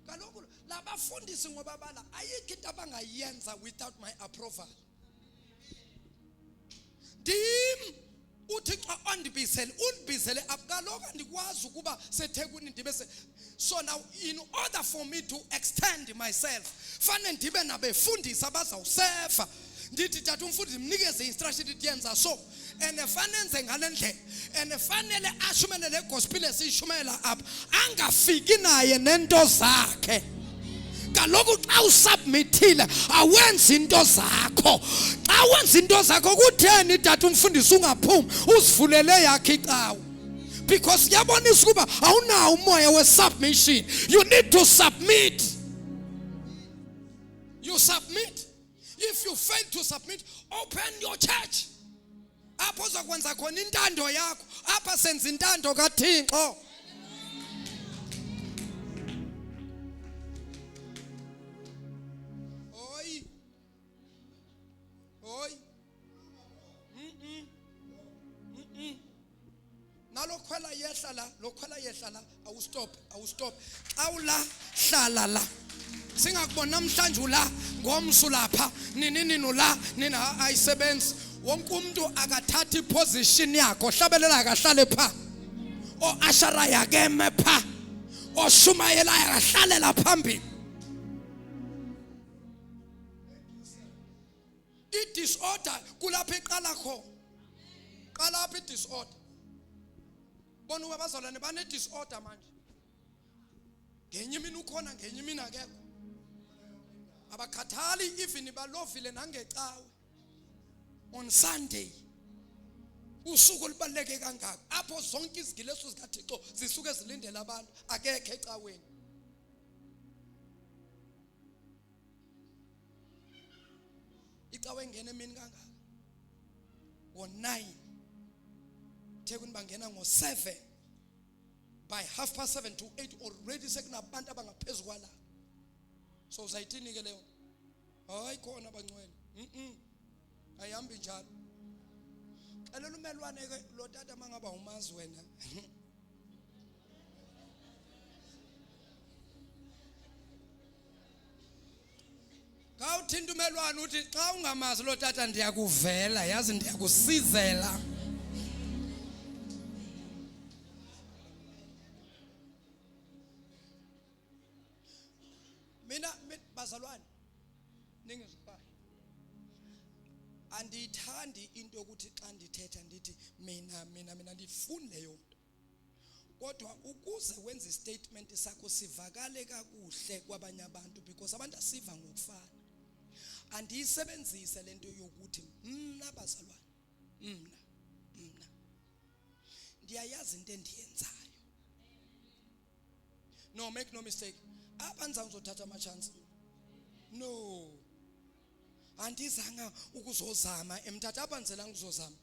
Kaloku labafundisi ngoba bala ayikho into abangayenza without my approval. Dim uThixo ondibizele undibizele akaloku andikwazi ukuba seThekwini ndibe so now in order for me to extend myself fanele ndibe nabefundisi abazawusefa ndithi tata umfundisi mnikeze instruction ndiyenza so ene fanele ngale ndlela ene fanele ashumele le gospel esishumela apha angafiki naye nento zakhe. Kaloku xa usubmithile awenzi into zakho. Xa wenza into zakho kutheni tata umfundisi ungaphumi uzivulele yakhe icawa? Because yabonisa ukuba awunawo umoya we-submission. You need to submit. You submit. If you fail to submit, open your church. Apho uzakwenza khona intando yakho. Apha senza intando kaThixo. Nalokhwela yehla la awustop. Awula hlala la. Singakubona namhlanje ula ngomsu lapha nini la nina ayisebenzi. Wonke umuntu akathatha iposition yakho hlabelela akahlale pha. O ashara yakeme pha. O shumayela akahlalela phambili. I-disorder kulapha eqala khona. Qala apha i-disorder. Bona abazalwane bane disorder manje. Ngenye imini ukhona ngenye imini akekho. Abakhathali even balovile nangecawe. On Sunday usuku libaleke kangaka apho zonke izigileso zikaThixo zisuke zilindele abantu akekho ecaweni. Icawe ngene emini kangaka ngo-9 Thekwini bangena ngo-7 by 7:30 to 8 already sekunabantu abangaphezulu kwala. So uzayithini ke leyo? Hayi khona abangcwele. Ayihambi njalo. Xelela umelwane ke lo tata mangaba umazi wena. Kawuthinta umelwane uthi xa ungamazi lo tata ndiyakuvela yazi ndiyakusizela. Mina bazalwane ningizwa andiyithandi into yokuthi xa ndithetha ndithi mina ndifuni leyo nto. Kodwa ukuze wenze istatement sakho sivakale kakuhle kwabanye abantu because abantu asiva ngokufana. Andiyisebenzise lento yokuthi mna bazalwane mna ndiyayazi into endiyenzayo. No, make no mistake. Abanza ngizothatha ama chance. No. Andizanga ukuzozama emthatha abanzela ngizozama.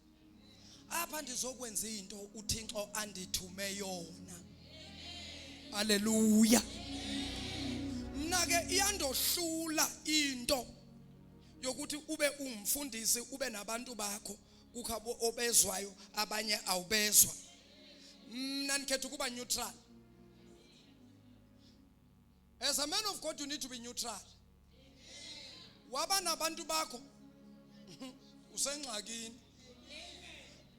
Apha ndizokwenza into uThixo andithume yona. Haleluya. Mina ke iyandohlula into yokuthi ube umfundisi ube nabantu bakho kukhabo obezwayo abanye awubezwa. Mina nikhetha ukuba neutral. As a man of God, you need to be neutral. Waba nabantu bakho usengxakini.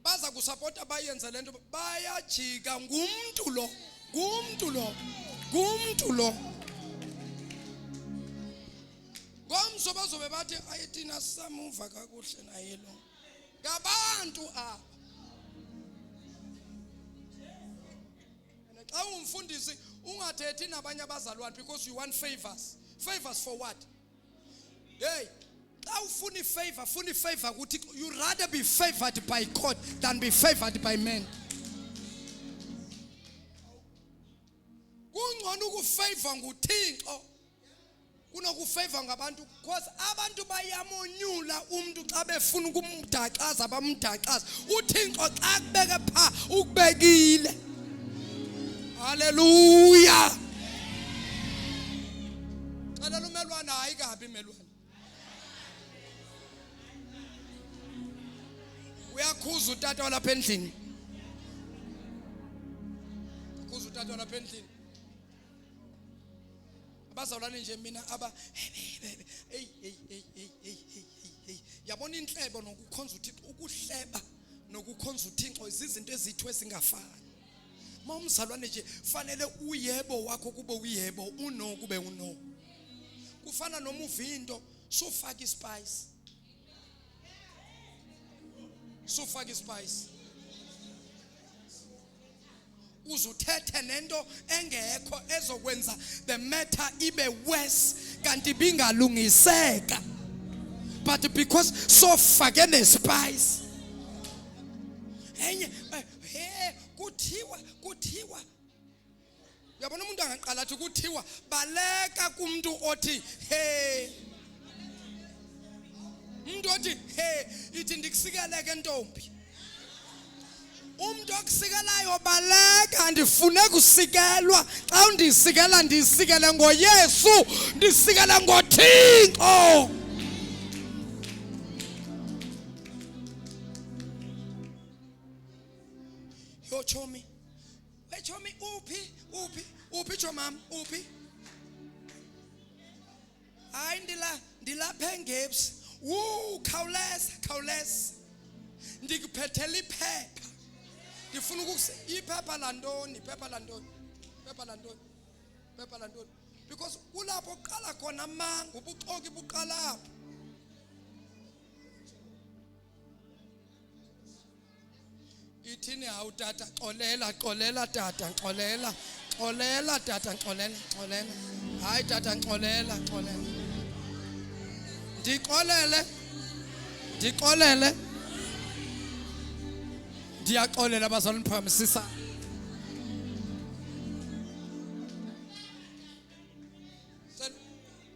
Baza kusupporta bayenze lento bayajika ngumuntu lo. ngomso bazobe bathi ayitina samuva kakuhle nayelo ngabantu aba. Xa umfundisi ungathethi nabanye abazalwane because you want favors. Favors for what? Hey, xa ufuna ifavor, funa ifavor ukuthi you rather be favored by God than be favored by men. Kungcono ukufavor nguThixo kunokufavor ngabantu because abantu bayamonyula umuntu xa befuna ukumdaqaza bamdaqaza. uThixo xa kubeke pha ukubekile. Hallelujah. Cela umelwane hayi kabi imelwane. Uyakhuza utata walapha endlini. Ukhuza utata walapha endlini. Abazalwane nje mina aba hey yabona inhlebo nokukhonza uThixo ukuhleba nokukhonza uThixo izinto ezithu ezingafani. Mawumzalwane nje fanele uyebo wakho kube uyebo uno kube uno. Kufana noma uvinto sofaka ispice. Sofaka ispice. Uzuthethe nento engekho ezokwenza the matter ibe worse kanti bingalungiseka. But because sofake nespice. Enye kuthiwa uyabona umuntu angaqala athi kuthiwa baleka kumuntu othi hey umuntu othi hey ithi ndikusikeleke ntombi. Umuntu okusikelayo baleka ndifune kusikelwa xa undisikela ndisikele ngoYesu ndisikele ngoThixo. Yo chomi uphi chomam uphi hayi ndilapha engebs khawuleza ndikuphethela iphepha ndifuna iphepha lantoni because kulapho uqala khona amanga ubuxoki buqala apho. Ithini hawu tata xolela tata xolela tata xolela hayi tata xolela ndixolele ndiyaxolela abazalwane phakamisisa.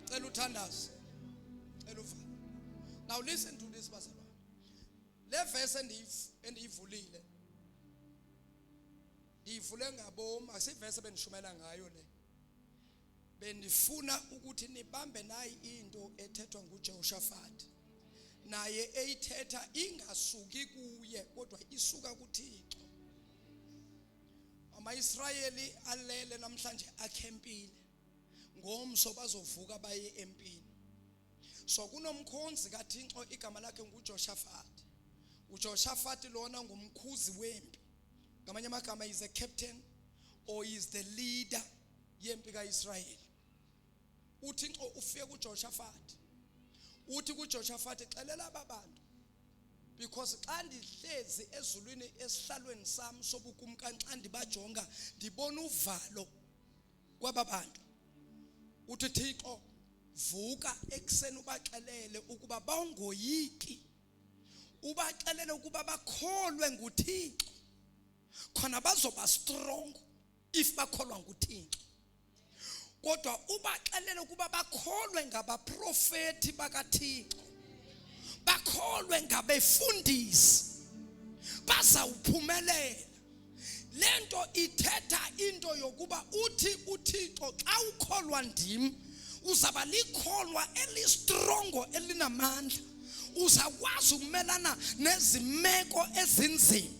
Cela uthandaze cela uva. Now listen to this bazalwane. Le verse endiyivulile ngivule ngabom asivese bendishumela ngayo le. Bendifuna ukuthi nibambe nayi into ethethwa nguJehoshaphat. Naye eyithetha ingasuki kuye kodwa isuka kuThixo. Ama-Israyeli alele namhlanje akhempile. Ngomso bazovuka baye empini. So kunomkhonzi kaThixo igama lakhe nguJehoshaphat. uJehoshaphat lona ngumkhuzi wempi. Ngamanye amagama is a captain or is the leader yempi kaIsrayeli. uThixo ufike kuJehoshaphat. Uthi kuJehoshaphat xelela ababantu because xa ndihlezi ezulwini esihlalweni sami sobukumkani xa ndibajonga ndibona uvalo kwababantu. Uthi Thixo vuka ekseni ubaxelele ukuba bangoyiki. Ubaxelele ukuba bakholwe nguThixo. Khona bazoba strong if bakholwa nguThixo. Kodwa ubaxelele ukuba bakholwe ngabaprofeti bakaThixo. Bakholwe ngabefundisi. Bazawuphumelela. Lento ithetha into yokuba uthi uThixo xa ukholwa ndim uzaba likholwa elistrongo elinamandla. Uzakwazi ukumelana nezimeko ezinzima.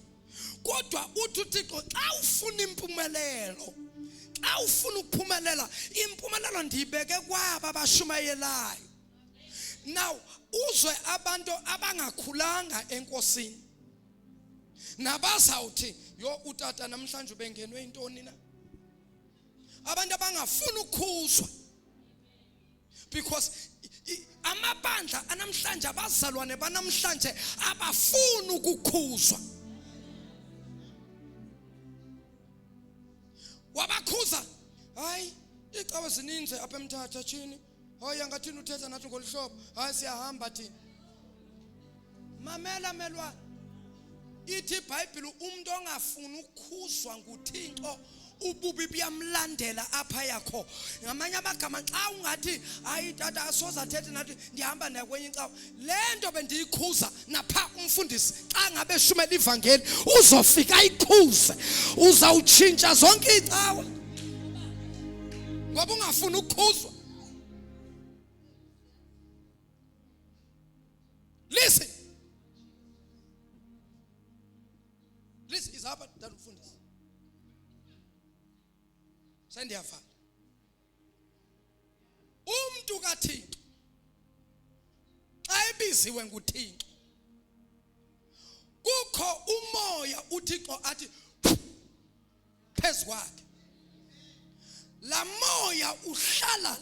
Kodwa uthi uThixo xa ufuna impumelelo, xa ufuna ukuphumelela, impumelelo ndiyibeke kwaba abashumayelayo. Now uzwe abantu abangakhulanga enkosini nabazawuthi yo utata namhlanje bengenwe intoni na. Abantu abangafuna ukukhuzwa because amabandla anamhlanje abazalwane banamhlanje abafuni ukukhuzwa. Wabakhuza, hayi icawa zininzi apha eMthatha chini. Hayi angathini uthetha nathi ngolihlobo. Hayi siyahamba thina. Mamela melwane. Ithi iBhayibheli umuntu ongafuni ukukhuzwa nguThixo ububi buyamlandela apha yakho. Ngamanye amagama xa ungathi hayi tata asoza thethe nathi ndihamba naye kwenye incawa. Lento bendiyikhuza napha umfundisi xa ngabe shumela ivangeli uzofika ayikhuze. Uzawutshintsha zonke icawa. Ngoba ungafuni ukukhuzwa. Listen. Listen, is hapa that umfundisi. Sendiyafana. Umuntu kaThixo xa ebiziwe nguThixo kukho umoya uThixo athi phezu kwakhe. La moya uhlala la.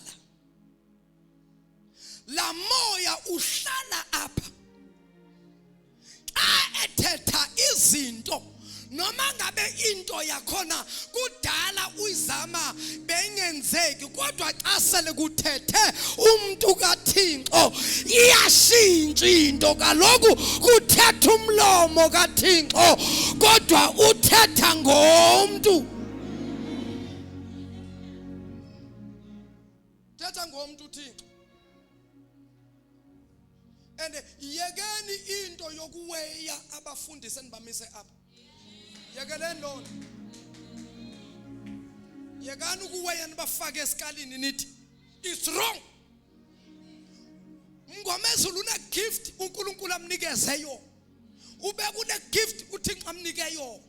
La moya uhlala apha. Xa ethetha izinto noma ngabe into yakhona kudala uyizama bengenzeki kodwa xa sele kuthethe umuntu kaThixo iyashintsha into. Kaloku kuthetha umlomo kaThixo kodwa uthetha ngomuntu. Thetha ngomuntu uThixo. And yekeni into yokuweya abafundisi enibamise apha. Yekeleni lona. Yekani ukuweya nibafake esikalini nithi it's wrong. Ngomezulu une gift uNkulunkulu amnikeze yona. Ube kune gift uThixo amnike yona.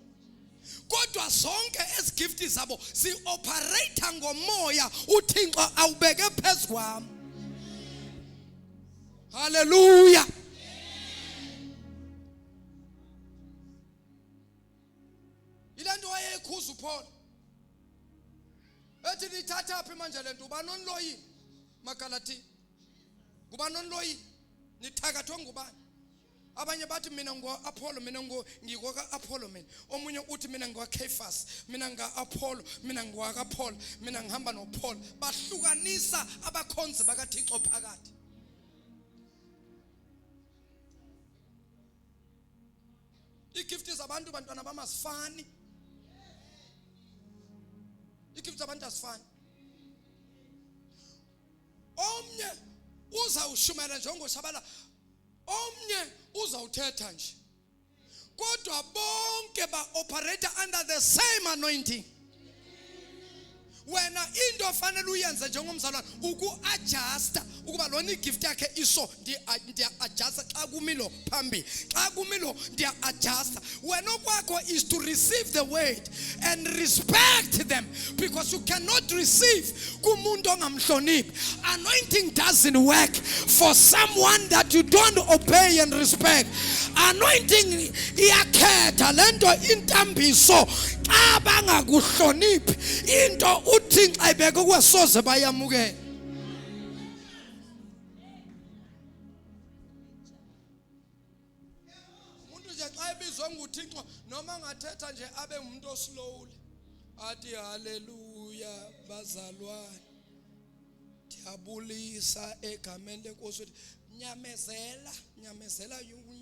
Kodwa zonke ezi gift zabo si operate ngomoya uThixo awubeke phezu kwami. Hallelujah. Ilanto wayekhuza uPaul. Ethi lithatha aphi manje lento uba nonloyi maGalatia. Kuba nonloyi nithakathwe ngubani? Abanye bathi mina ngo-Apollo, mina ngiko-Apollo mina. Omunye uthi mina ngwa-Cephas, mina nga-Apollo, mina ngwaka-Paul, mina ngihamba no-Paul. Bahlukanisa abakhonzi bakaThixo phakathi. Igifti zabantu bantwana bamasifani. Igifti zabantu asifani. Omnye uzawushumela njengoshabala. Omnye uzawuthetha nje. Kodwa bonke ba operate under the same anointing. Wena into ofanele uyenze njengomzalwane uku-adjusta ukuba lona igift yakhe iso ndiya-adjusta xa kumilo phambili. Xa kumilo ndiya-adjusta. Wena okwakho is to receive the word and respect them because you cannot receive kumuntu ongamhloniphi. Anointing doesn't work for someone that you don't obey and respect. Anointing iyakhetha lento intambiso xa bangakuhloniphi into uThixo ayibeke kwesoze bayamukela. Umuntu nje xa ebizwe nguThixo noma ngathetha nje abe umuntu oslowly athi haleluya bazalwane ndiyabulisa egameni lenkosi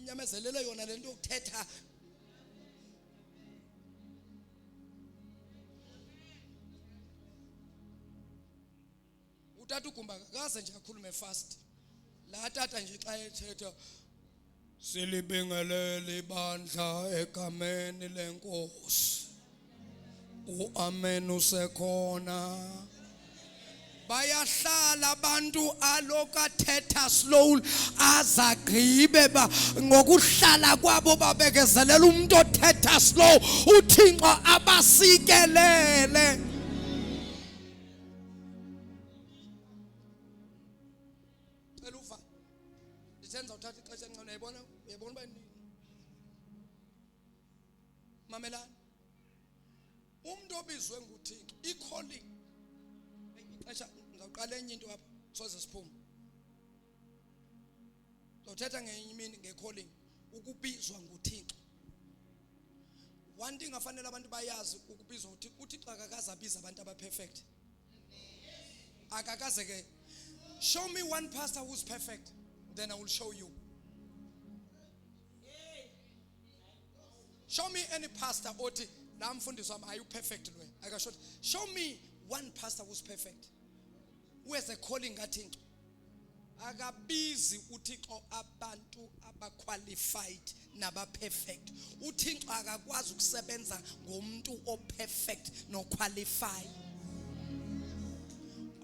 nyamezelela yona lento yokuthetha. Utata uGumba kaze nje akhulume fast. La tata nje xa ethetha silibingelele ibandla egameni lenkosi. Uamen usekhona. Bayahlala abantu alokathetha slow azagqibe ngokuhlala kwabo babekezelela umuntu othetha slow uThixo abasikelele. Senza uthatha ixesha encane uyabona uba mamelani umuntu obizwe nguThixo i-calling ixesha ngizawuqala enye into apha soze siphume. Lothetha ngenye imini ngecalling ukubizwa nguThixo. One thing afanele abantu bayazi ukubizwa uThixo akakaze abiza abantu abaperfect. Akakaze ke. Show me one pastor who's perfect, then I will show you. Show me any pastor othi la mfundisi wami are you perfect lo? Akasho. Show me one pastor who's perfect. Who has a calling kaThixo. Akabizi uThixo abantu abaqualified naba perfect. uThixo akakwazi ukusebenza ngomuntu operfect no qualified.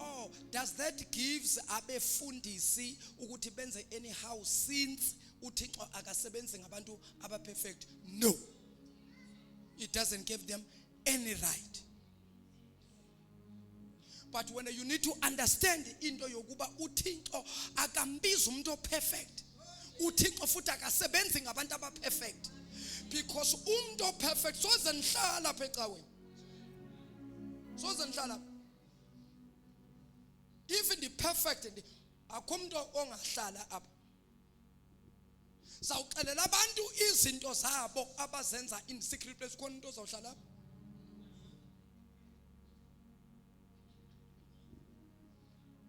Oh, does that gives abefundisi ukuthi benze anyhow since uThixo akasebenzi ngabantu aba perfect? No. It doesn't give them any right. But when you need to understand into yokuba uThixo akambiza umuntu perfect, uThixo futhi akasebenzi ngabantu aba perfect, because umuntu perfect soze nihlala apha ecaweni, soze nihlala. Even the perfect akho umuntu ongahlala apha. Sawuxelela abantu izinto zabo abazenza in secret place khona umuntu ozawuhlala apha.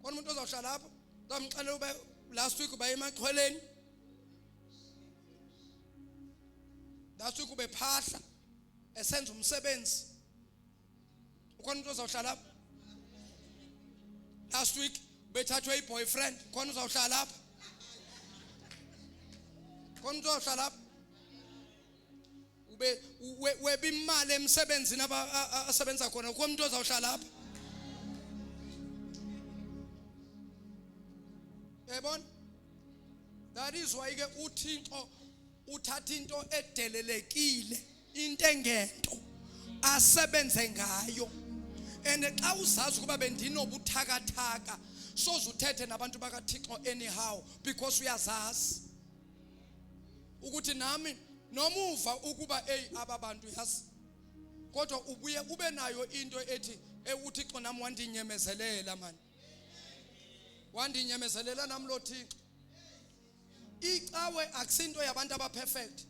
Khona umuntu ozawuhlala apha. Zamxelela ube last week ube emaxhweleni. Last week ube phahla esenza umsebenzi. Khona umuntu ozawuhlala apha. Last week bethathwe boyfriend khona uzawuhlala lapha. Khona uzawuhlala lapha. Ube weba imali emsebenzini asebenza khona khona umuntu uzawuhlala lapha. Yabona? That is why ke uThixo uthatha into edelelekile, into engento asebenze ngayo. And xa uzazi ukuba bendinobuthakathaka soze uthethe nabantu bakaThixo anyhow, because uyazazi ukuthi nami nomuva ukuba aba bantu yazi, kodwa ubuye ube nayo into ethi uThixo nami wandinyemezelela man, wandinyemezelela nami lo Thixo. Icawe akusinto yabantu aba perfect,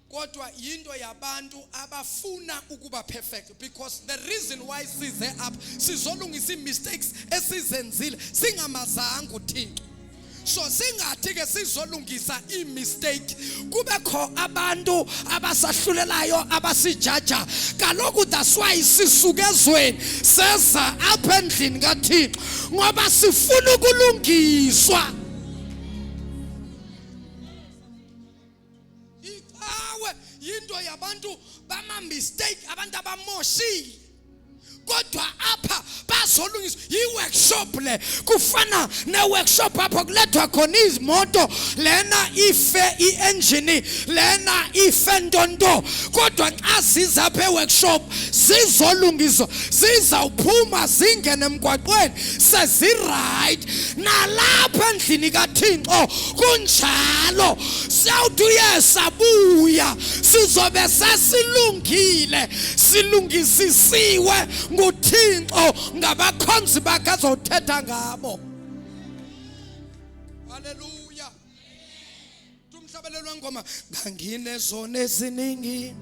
kodwa yinto yabantu abafuna ukuba perfect, because the reason why size up sizolungisa mistakes esizenzile singamazanga uThixo. So singathi ke sizolungisa imistake kube kho abantu abasahlulelayo abasijaja. Kaloku that's why sisuke ezweni seza apha endlini kaThixo ngoba sifuna ukulungiswa. Yinto yabantu bama mistake, abantu abamoshile, kodwa apha bazolungiswa. Yi-workshop le kufana ne-workshop apho kulethwa khona izimoto, lena ife i-engine, lena ife ntonto, kodwa xa ziza apha e-workshop zizolungiswa, zizawuphuma zingene emgwaqweni seziright. Nalapha endlini kaThixo kunjalo, siyawuthi uyesabuya sizobe sesilungile, silungisisiwe nguThixo ngabakhonzi bakhe azothetha ngabo. Hallelujah. Tumhlabelelwe ngoma nganginezona eziningi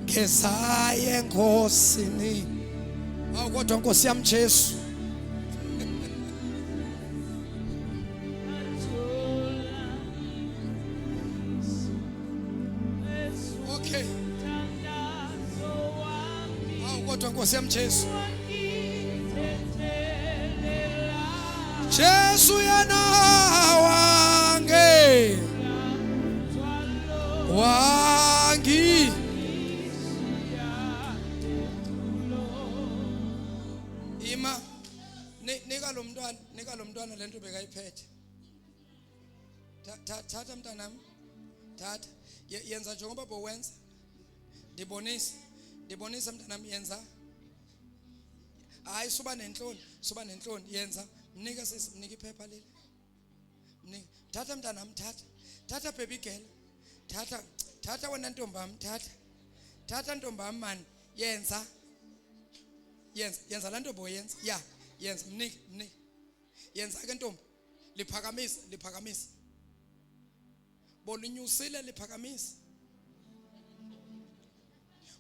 ngezaye enkosini. Awu kodwa Nkosi yami Jesu. Okay. Awu kodwa Nkosi yami Jesu. Jesu yana wange wangi ima nika lo mntwana lento bekayiphethe. Thatha mntanami, thatha yenza njengoba bowenza. Ndibonisa mntanami, yenza. Hayi suba nenhloni yenza. Mnika iphepha leli. Mnika. Thatha mntanami, thatha baby girl. Thatha wena ntombami, thatha ntombami man, yenza la nto boyenza. Yeah, yenza, mnika. yenza ke ntombi liphakamise bolinyusile liphakamise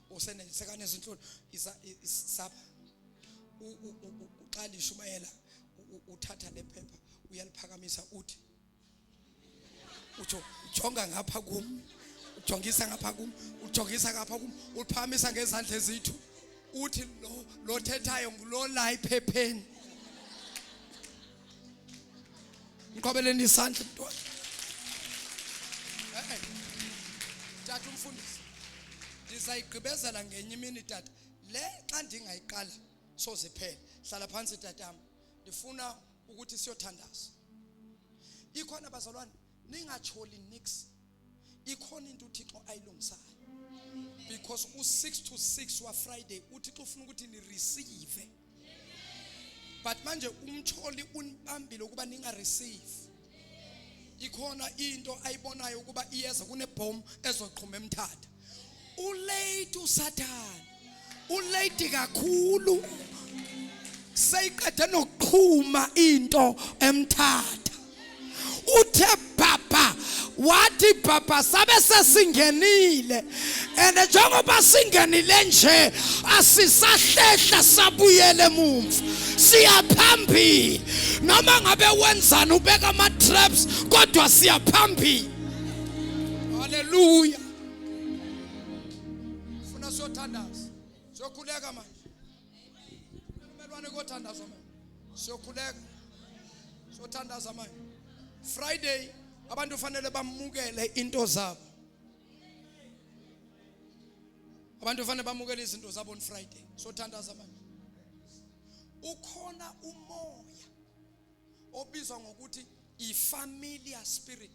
usenesekane izinhloni isapha uqala ishumayela uthatha lephepha uyaliphakamisa uthi ujonga ngapha kum ujongisa ngapha kum ujongisa ngapha kum uliphakamisa ngezandla ezithu uthi lo thethayo ngulo la iphepheni ngiqobeleni isandla mntwana tata umfundisi ndizayigqibezela ngenye imini tata le xa ndingayiqala soziphela hlala phansi tatami ndifuna ukuthi siyothandaza ikhona bazalwane ningacholi nix ikhona into uThixo ayilungisayo because u6 to 6 wa Friday uThixo ufuna ukuthi ni receive but manje umcholi unibambile ukuba ninga receive ikhona into ayibonayo ukuba iyeza kunebomb ezoqhuma emthatha ulate uSathane ulate kakhulu seyiqede nokuqhuma into emthatha uthe baba wathi baba sabe sesingenile and njengoba singenile nje asisahlehla sabuyele emumva siyaphambili noma ngabe wenzani ubeka ama traps kodwa siyaphambili haleluya ufuna siyothandaza siyokhuleka manje umelwane kothandaza manje siyokhuleka siyothandaza manje Friday abantu kufanele bamukele into zabo abantu kufanele bamukele izinto zabo on Friday siyothandaza manje ukhona umoya obizwa ngokuthi i-familiar spirit.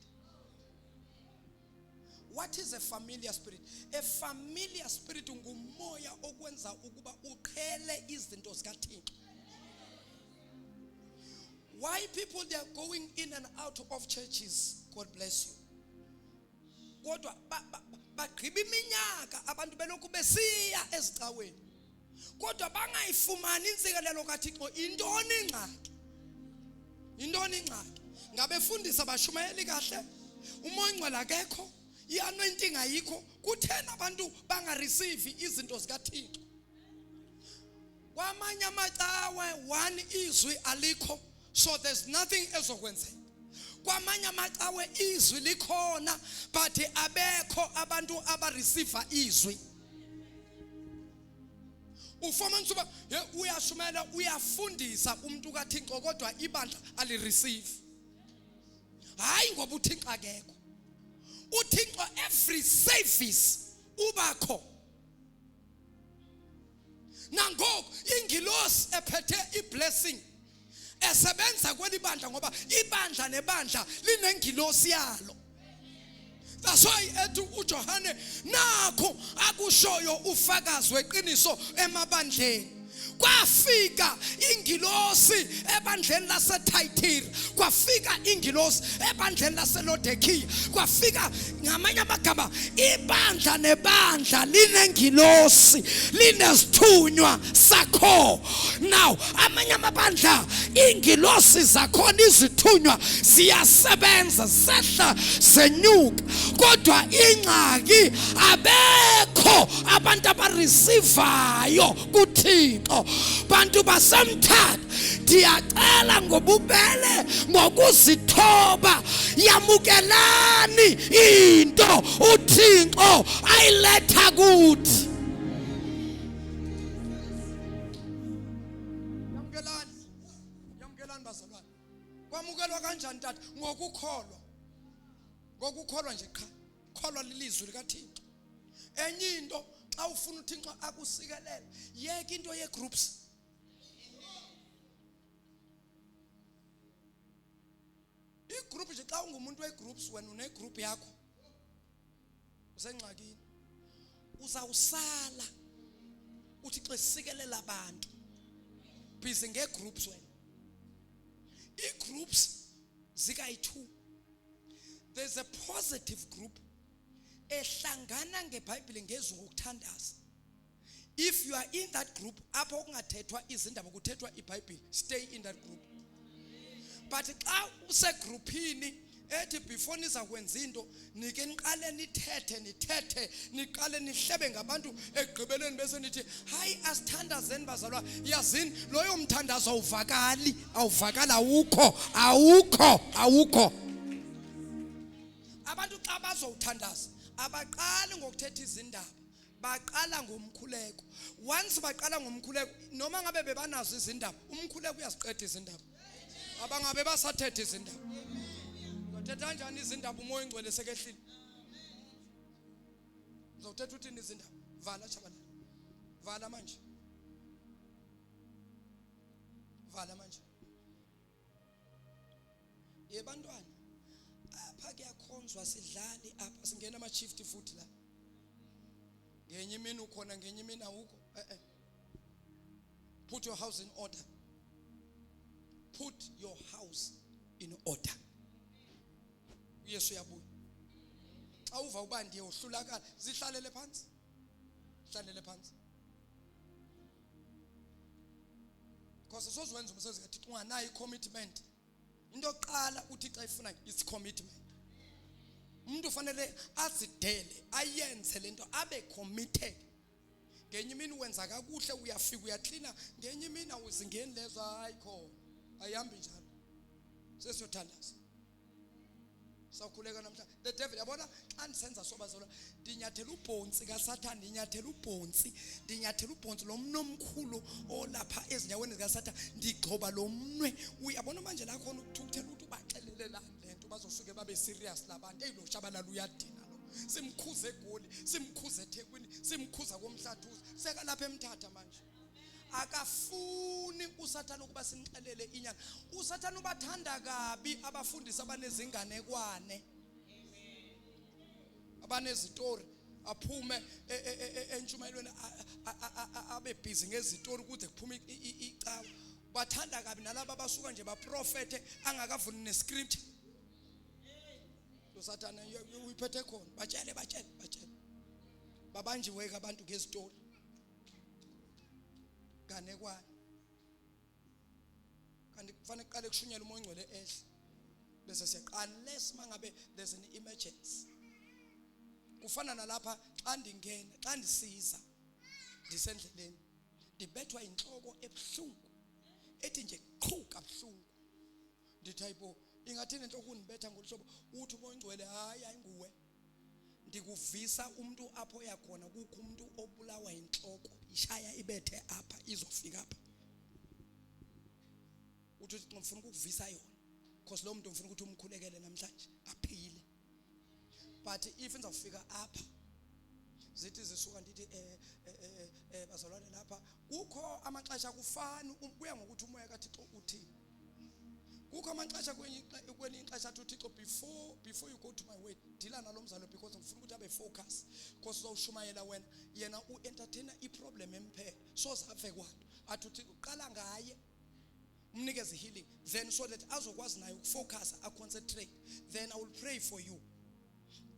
What is a familiar spirit? A familiar spirit ngumoya okwenza ukuba uqhele izinto zikaThixo. Why people they are going in and out of churches? God bless you. Kodwa bagqiba iminyaka abantu belokhu besiya ezicaweni. Kodwa bangayifumani insikelelo kaThixo. Intoni ingxaki? Intoni ingxaki? Ngabefundisa abashumayeli kahle. Umoya ngcwele akekho. I-anointing ayikho. Kuthena abantu banga receive izinto zikaThixo. Kwamanye amacawe one izwi alikho. So there's nothing ezokwenzeka. Kwamanye amacawe izwi likhona but abekho abantu abareceive izwi. Ufumana uba uyashumela uyafundisa umuntu kaThixo kodwa ibandla alireceive. Hayi ngoba uThixo akekho. uThixo every service ubakho. Nangoku ingilosi ephethe iblessing esebenza kwelibandla ngoba ibandla nebandla linengilosi yalo. That's why ethi uJohane nakho akushoyo ufakazi weqiniso emabandleni. Kwafika ingilosi ebandleni laseThyatira, kwafika ingilosi ebandleni laseLaodikia, kwafika ngamanye amagama ibandla nebandla linengilosi, linesithunywa sakho. Now amanye amabandla ingilosi zakhona izithunywa ziyasebenza sehla senyuka, kodwa ingxaki abekho abantu abareceivayo kuThixo. Bantu basemthatha ndiyacela ngobubele ngokuzithoba yamukelani into uThixo ayiletha kuthi. Yamukelani bazalwane. Kwamukelwa kanjani tata? Ngokukholwa. Ngokukholwa nje qha. Kholwa lilizwi likaThixo. Enye into xa ufuna uThixo akusikelele yeke into ye groups. I-group nje xa ungumuntu we-groups wena une group yakho usengxakini uzawusala uthi xa sikelela abantu busy nge-groups wena. I-groups zikayi-2. There's a positive group ehlangana ngeBhayibheli ngezwi ngokuthandaza. If you are in that group apho kungathethwa izindaba kuthethwa iBhayibheli, stay in that group. but xa usegroupini ethi before nizakwenza into nike niqale nithethe niqale nihlebe ngabantu egqibeleni bese nithi hayi asithandazeni bazalwa yazini loyo mthandazo awuvakala awukho abantu xa bazowuthandaza abaqali ngokuthetha izindaba baqala ngomkhuleko once baqala ngomkhuleko noma ngabe bebanazo izindaba umkhuleko uyasiqeda izindaba abangabe basathetha izindaba uthetha kanjani izindaba umoya ingcwele sekehlile uzothetha uthini izindaba vala chabalala vala manje yebantwana apha kuyakhonzwa sidlali apha singena ama shift futhi la ngenye imini ukhona ngenye imini awukho put your house in order Yesu uyabuya xa uva uba ndiye uhlulakala zihlalele phansi because soziwenza umsebenzi kaThixo unganayo i-commitment into yokuqala uthi xa ifuna is commitment umuntu ufanele azidele ayenze lento abe committed ngenye imini wenza kakuhle uyafika uyaklina ngenye imini awuzingeni lezo ayikho ayihambi njalo sesiyothandaza sawukhuleka namhlanje the devil yabona xa nisenza sobazalwa ndinyathela ubhonsi kaSathane ndinyathela ubhonsi lo mnomkhulu olapha ezinyaweni zikaSathane ndigcoba lo mnwe uyabona manje la khona ukuthukuthela ukuthi ubaxelele lento bazosuke babe serious labantu lo shabalala uyadina lo simkhuze eGoli simkhuze eThekwini simkhuza komhlathuzo seka lapha eMthatha manje akafuni uSathane ukuba simxelele inyanga uSathane ubathanda kabi abafundisi abanezinganekwane abanezitori aphume entshumayelweni abe busy ngezitori kuze kuphume icawa bathanda kabi nalabo abasuka nje baprofete angakavuni nescript uSathane uyiphethe khona batshele babanjiwe abantu ngezitori ganekwane kanti kufanele uqale kushunyelwe umoya ingcwele ehle bese siyaqala unless mangabe there's an emergency kufana nalapha xa ndingena xa ndisiza ndisendleleni ndibethwa inhloko ebuhlungu ethi nje qhu kabuhlungu ndithi hayibo ingathini inhloko unibetha ngolhlobo uthi umoya ingcwele hayi ayinguwe ndikuvisa umuntu apho yakhona kukho umuntu obulawa inhloko ishaya ibethe apha izofika apha uthi ngifuna ukuvisa yona because lo muntu ngifuna ukuthi umkhulekele namhlanje aphile but if nizofika apha zithi zisuka ndithi bazalwane lapha kukho amaxesha kufana kuya ngokuthi umoya kaThixo uthini kukho amaxesha kwenye ixesha athi uThixo before you go to my way dila nalomzalo because ngifuna ukuthi abe focus because uzawushumayela wena yena uentertainer iproblem emphe so save kwanto athi uThixo qala ngaye umnikeze healing then so that azokwazi naye ukufocus aconcentrate then I will pray for you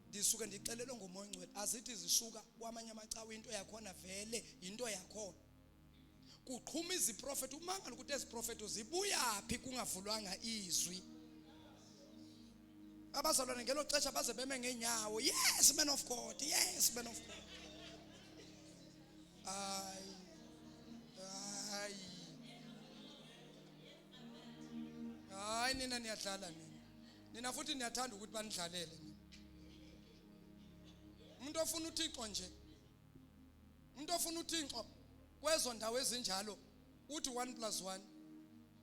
ndisuke ndixelelwe ngomoya ingcwele azithi zisuka kwamanye amacawa into yakhona vele into yakhona kuqhuma iziprofeti umangalo ukuthi eziprofeti zibuya phi kungavulwanga izwi abazalwane ngelo xesha baze beme ngenyawo yes man of God hayi nina niyadlala nina futhi niyathanda ukuthi banidlalele umuntu ofuna uThixo nje umuntu ofuna uThixo kwezo ndawo ezinjalo uthi 1+1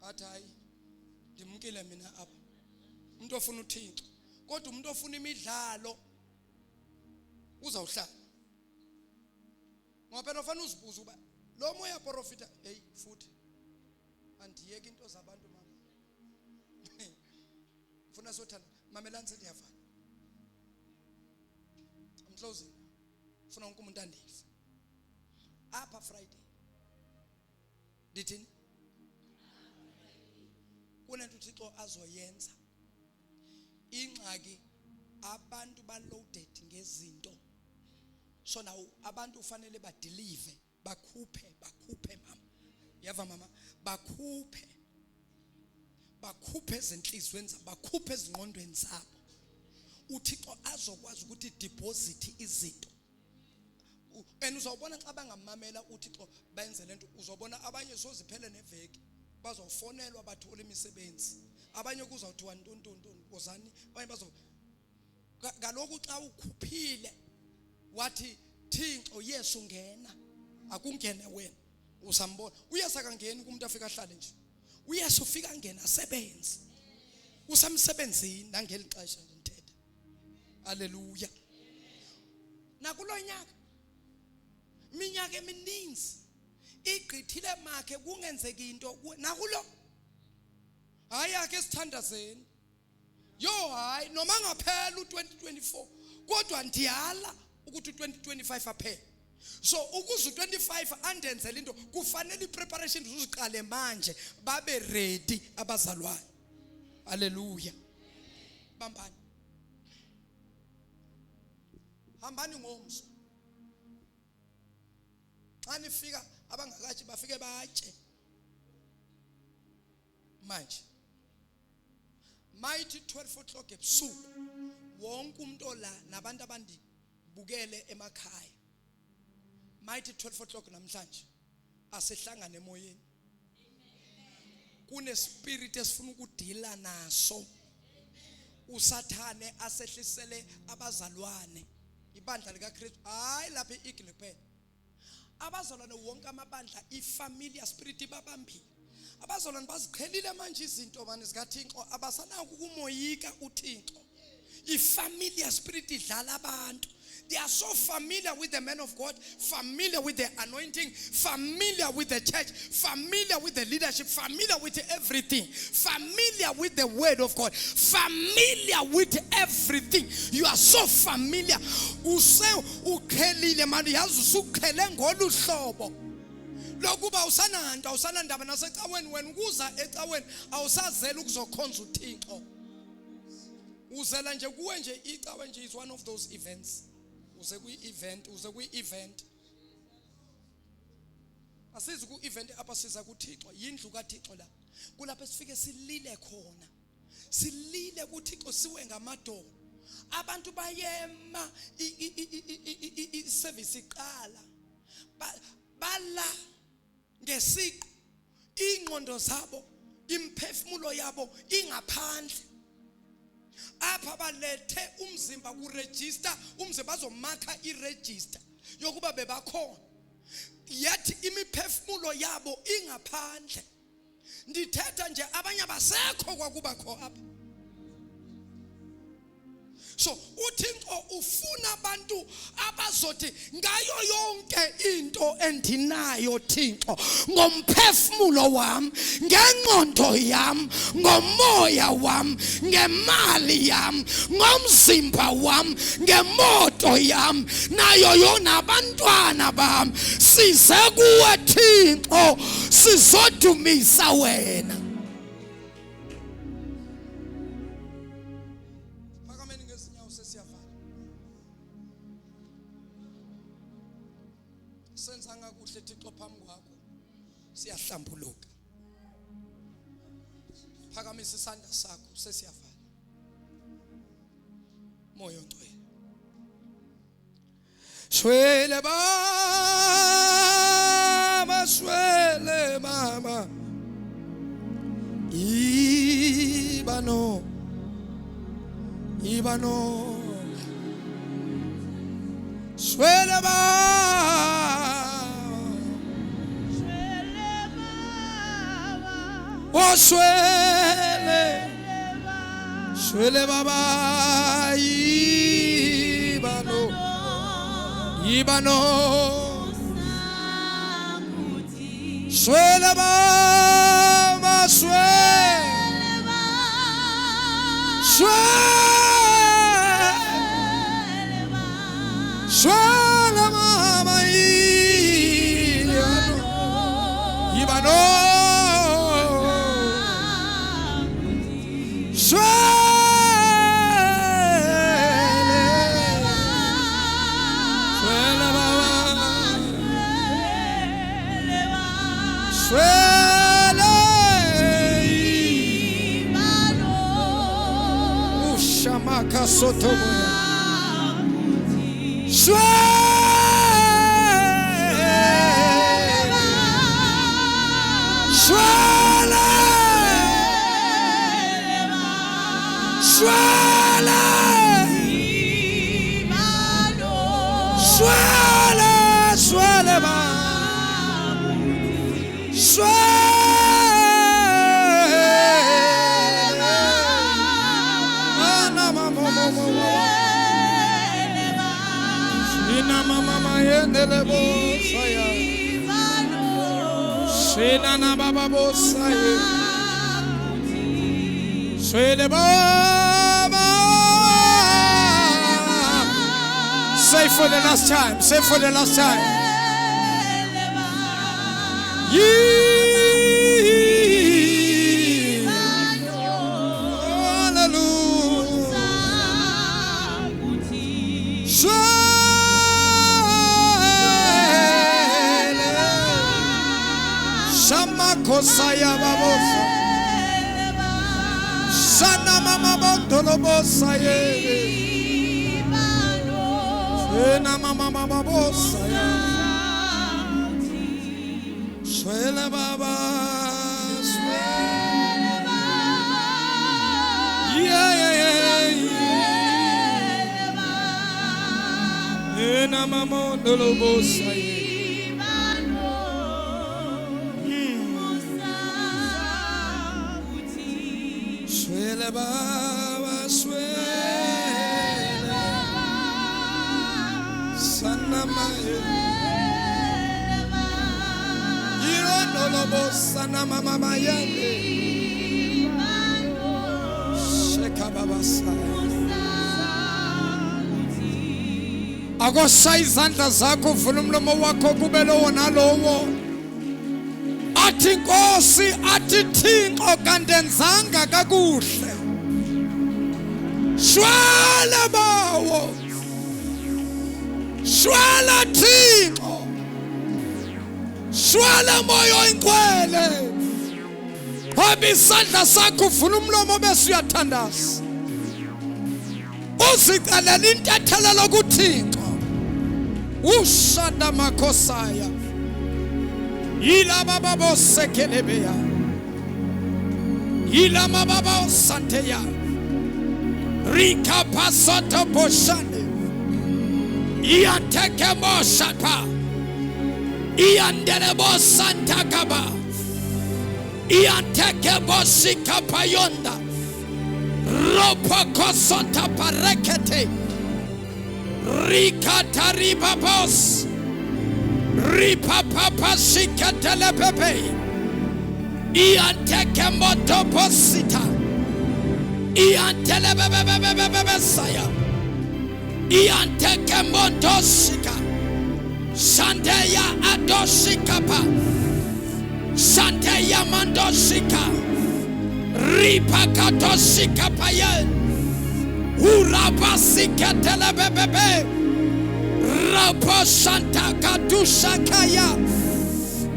athi hayi ndimkile mina apha umuntu ofuna uThixo kodwa umuntu ofuna imidlalo uzawuhlala ngoba phela ufana uzibuza uba lo moya profita hey futhi andiyeke into zabantu mama ufuna sothanda mamelani sendiyavana I'm closing ufuna wonke umuntu andive apha Friday dithini kunento uThixo azoyenza ingxaki abantu baloaded ngezinto so now abantu ufanele badelive bakhuphe mama yava mama bakhuphe bakhuphe ezinhlizweni zabo, bakhuphe ezingqondweni zabo. uThixo azokwazi ukuthi deposit izinto. And uzobona xa bangamamela uThixo benze lento, uzobona abanye soziphele neveki bazofonelwa bathola imisebenzi, abanye kuzawuthiwa ntontontoni wozani, abanye bazo kaloku xa ukhuphile wathi Thixo Yesu ngena, akungene wena. Usambona uYesu akangeni kumuntu afika ahlale nje, uYesu ufika angena asebenze, usamsebenzini nangeli xesha ngithetha. Haleluya. Nakulonyaka minyaka emininzi igqithile makhe kungenzeki into nakulo. Hayi ake sithandazeni. Yo hayi noma ngaphela u2024 kodwa ndiyala ukuthi u2025 aphele. So ukuze u25 andenzele into kufanele ipreparation uziqale manje babe ready abazalwane. Haleluya. Bambani. Hambani ngomso. Xa nifika abangakathi bafike batye. Manje mighty 12 o'clock ebusuku wonke umuntu ola nabantu abandibukele emakhaya. Mighty 12 o'clock namhlanje asehlangane emoyeni. Kune spirit esifuna ukudila naso. Usathane asehlisele abazalwane. Ibandla likaKristu hayi lapha eIgle kuphela. Abazalwane wonke amabandla ifamily spirit babambile. Abazalwane baziqhelile manje izinto manje zikaThixo abasanaki ukumoyika uThixo. Ifamily spirit idlala abantu. They are so familiar with the man of God, familiar with the anointing, familiar with the church, familiar with the leadership, familiar with everything, familiar with the word of God, familiar with everything. You are so familiar. Ukhelile manje yazi usukhele ngolu hlobo. Lokuba usanandaba nasecaweni wena ukuza ecaweni awusazela ukuzokhonza uThixo. Uzela nje kuwe nje icawe nje is one of those events. Uze kwi-event. Asizi ku-event apha siza kuThixo, yindlu kaThixo la. Kulapho sifike silile khona. Silile kuThixo siwe ngamadolo. Abantu bayema i-service iqala. Bala ngesiqu ingqondo zabo, imphefumulo yabo ingaphandle. Apha balethe umzimba kuregister, umzimba bazomarka iregister yokuba bebakhona. Yet imiphefumulo yabo ingaphandle. Ndithetha nje abanye basekho kwakuba kho apha. So uThixo ufuna abantu abazothi ngayo yonke into endinayo Thixo, ngomphefumulo wami, ngengqondo yami, ngomoya wami, ngemali yami, ngomzimba wami, ngemoto yami, nayo yona abantwana bami, size kuwe Thixo sizodumisa wena. Senzanga kuhle Thixo phambi kwakho siyahlambuluka. Phakamisa isandla sakho sesiyavala. Moya ongcwele. Shwele baba, shwele mama. Ibano. Shwele oh shwele baba ibano shwele baba shwele mama ibano Shamaka sotoboya. Swala. Swala. Swala. Swala. Ina mama yendele bosaya. Shina na baba bosaya. Shele baba. Say for the last time. Say for the last time. Kosaya babosa Sana mama botolo bosaya Sana mama babosaya Swele baba Swele baba Yeah Sana mama botolo bosaya Baba swele sana maye iro no lobo sana mama mayande sheka baba sa akosa izandla zakho vula umlomo wakho kube lowo nalowo athi Nkosi athi Thixo kandenzanga kakuhle Swala bawo Swala Thixo Swala moyo oyingcwele Hamba isandla sakho uvula umlomo bese uyathandaza Uzicalela intethelelo kuThixo Ushanda makhosaya Ila baba bosekelebeya Ila mababa santeya Rika pasoto boshande Ianteke moshapa Iandere bosanta kaba Ianteke boshika payonda Ropa kosota parekete Rika tariba bos Ripa papa shikatele pepe Ianteke moto posita Iantele bebe saya Ianteke moto shika Shandeya adoshikapa Shandeya mandoshika Ripa katoshikapa ye Uraba sikatele bebe Rapa Santa Kadusha Kaya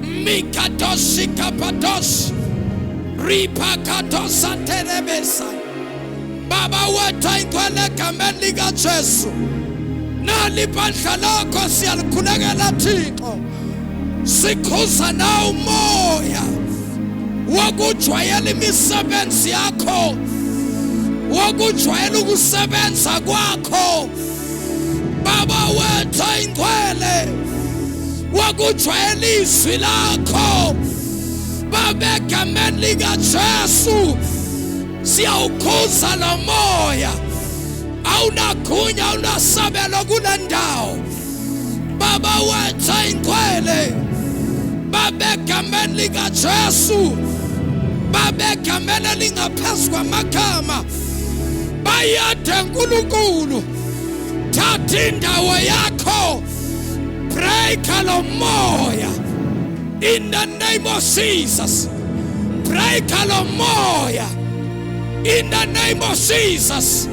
Mikadoshika Padosh Ripa Kadosa Terebesa Baba weta ingwele kameliga Jesu Nali panchaloko siyalukunegela Thixo Sikhuza na umoya Wakujwayela imisebenzi yakho Wakujwayela ukusebenza kwakho Baba wetha ingcwele wakujwayela izwi lakho Baba egameni lika Jesu siyawukhuza lo moya awunagunya awunasabelo kule ndawo Baba wetha ingcwele Baba egameni lika Jesu Baba egameni lingaphezu kwamagama bayade uNkulunkulu thatha indawo yakho break lo moya in the name of Jesus break lo moya in the name of Jesus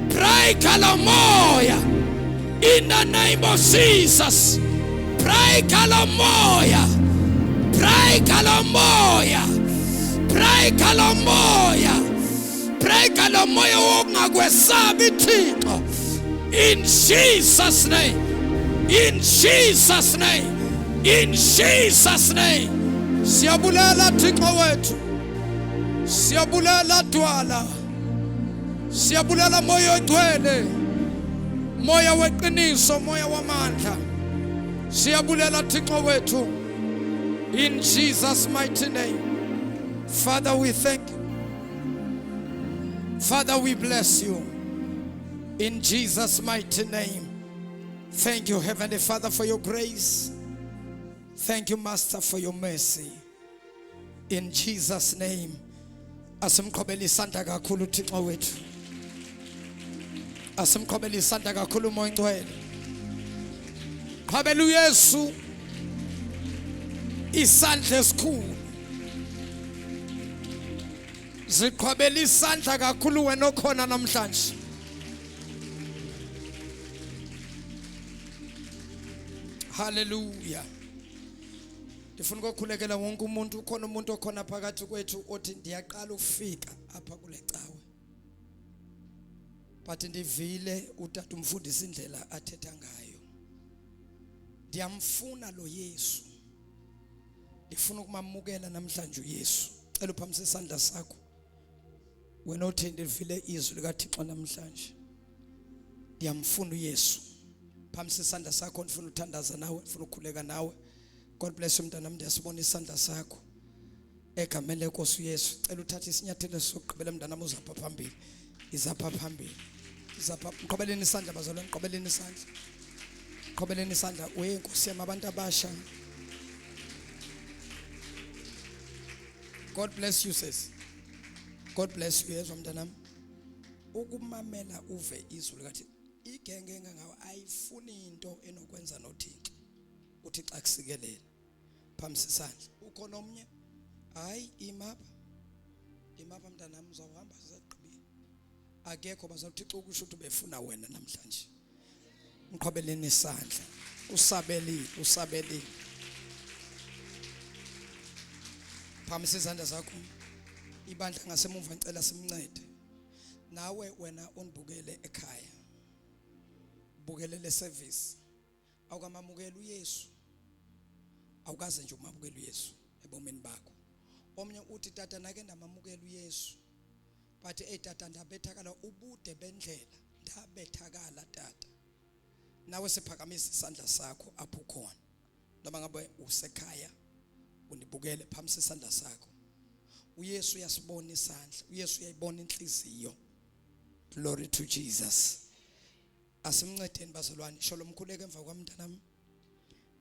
break lo moya in the name of Jesus break lo moya break lo moya break lo moya break Sicela umoya wokungakwesabi Thixo. In Jesus name. In Jesus name. In Jesus name. Siyabulela Thixo wethu. Siyabulela Dwala. Siyabulela moya ogcwele. Moya weqiniso, moya wamandla. Siyabulela Thixo wethu. In Jesus' mighty name. Father, we thank you. Father, we bless you. In Jesus' mighty name. Thank you, Heavenly Father, for your grace. Thank you, Master, for your mercy. In Jesus' name. Asimqhobela isandla kakhulu Thixo wethu. Asimqhobela isandla kakhulu Moya Ngcwele. Qhobela uYesu isandla esikhulu. Ziqhobela isandla kakhulu wena okhona namhlanje. Hallelujah. Ndifuna ukukhulekela wonke umuntu, ukhona umuntu okhona phakathi kwethu othi ndiyaqala ufika apha kule cawe. But ndivile utata umfundisi indlela athetha ngayo. Ndiyamfuna lo Yesu. Ndifuna ukumamukela namhlanje uYesu. Cela uphamise isandla sakho. Wena othi ndivile izwi likaThixo namhlanje. Ndiyamfuna uYesu. Phamise isandla sakho, ndifuna uthandaza nawe, ndifuna ukukhuleka nawe. God bless you mntanami, ndiyasibona isandla sakho. Egameni lenkosi uYesu. Cela uthathe isinyathelo sokugqibela mntanami uzapha phambili. Izapha phambili. Izapha mqhobeleni isandla bazalwane, mqhobeleni isandla. Mqhobeleni isandla uyenkosi yami abantu abasha. God bless you sis. God bless you yezwa mntanami. Ukumamela uve izwi likaThixo. Igenge engangawe ayifuni into enokwenza noThixo. uThixo akusikelele. Phamisa isandla. Ukhona omnye? Hayi imapha. Imapha mntanami uzawuhamba sizaqhubile. Akekho bazothixo ukusho ukuthi befuna wena namhlanje. Mqhobeleni isandla. Usabelile. Phamisa izandla zakho. Ibandla ngasemuva ngicela simncede. Nawe wena onibukele ekhaya. Bukele le service. Awukamamukela uYesu. Awukaze nje umamukela uYesu ebomeni bakho. Omnye uthi tata nake ndamamukela uYesu. Bathi tata ndabethakala ubude bendlela. Ndabethakala tata. Nawe siphakamisa isandla sakho apho ukhona. Noma ngabe usekhaya unibukele phamisa isandla sakho. uYesu uyasibona isandla. uYesu uyayibona inhliziyo. Glory to Jesus. Asimncedeni bazalwane. Shalom khuleke emva kwamntanami.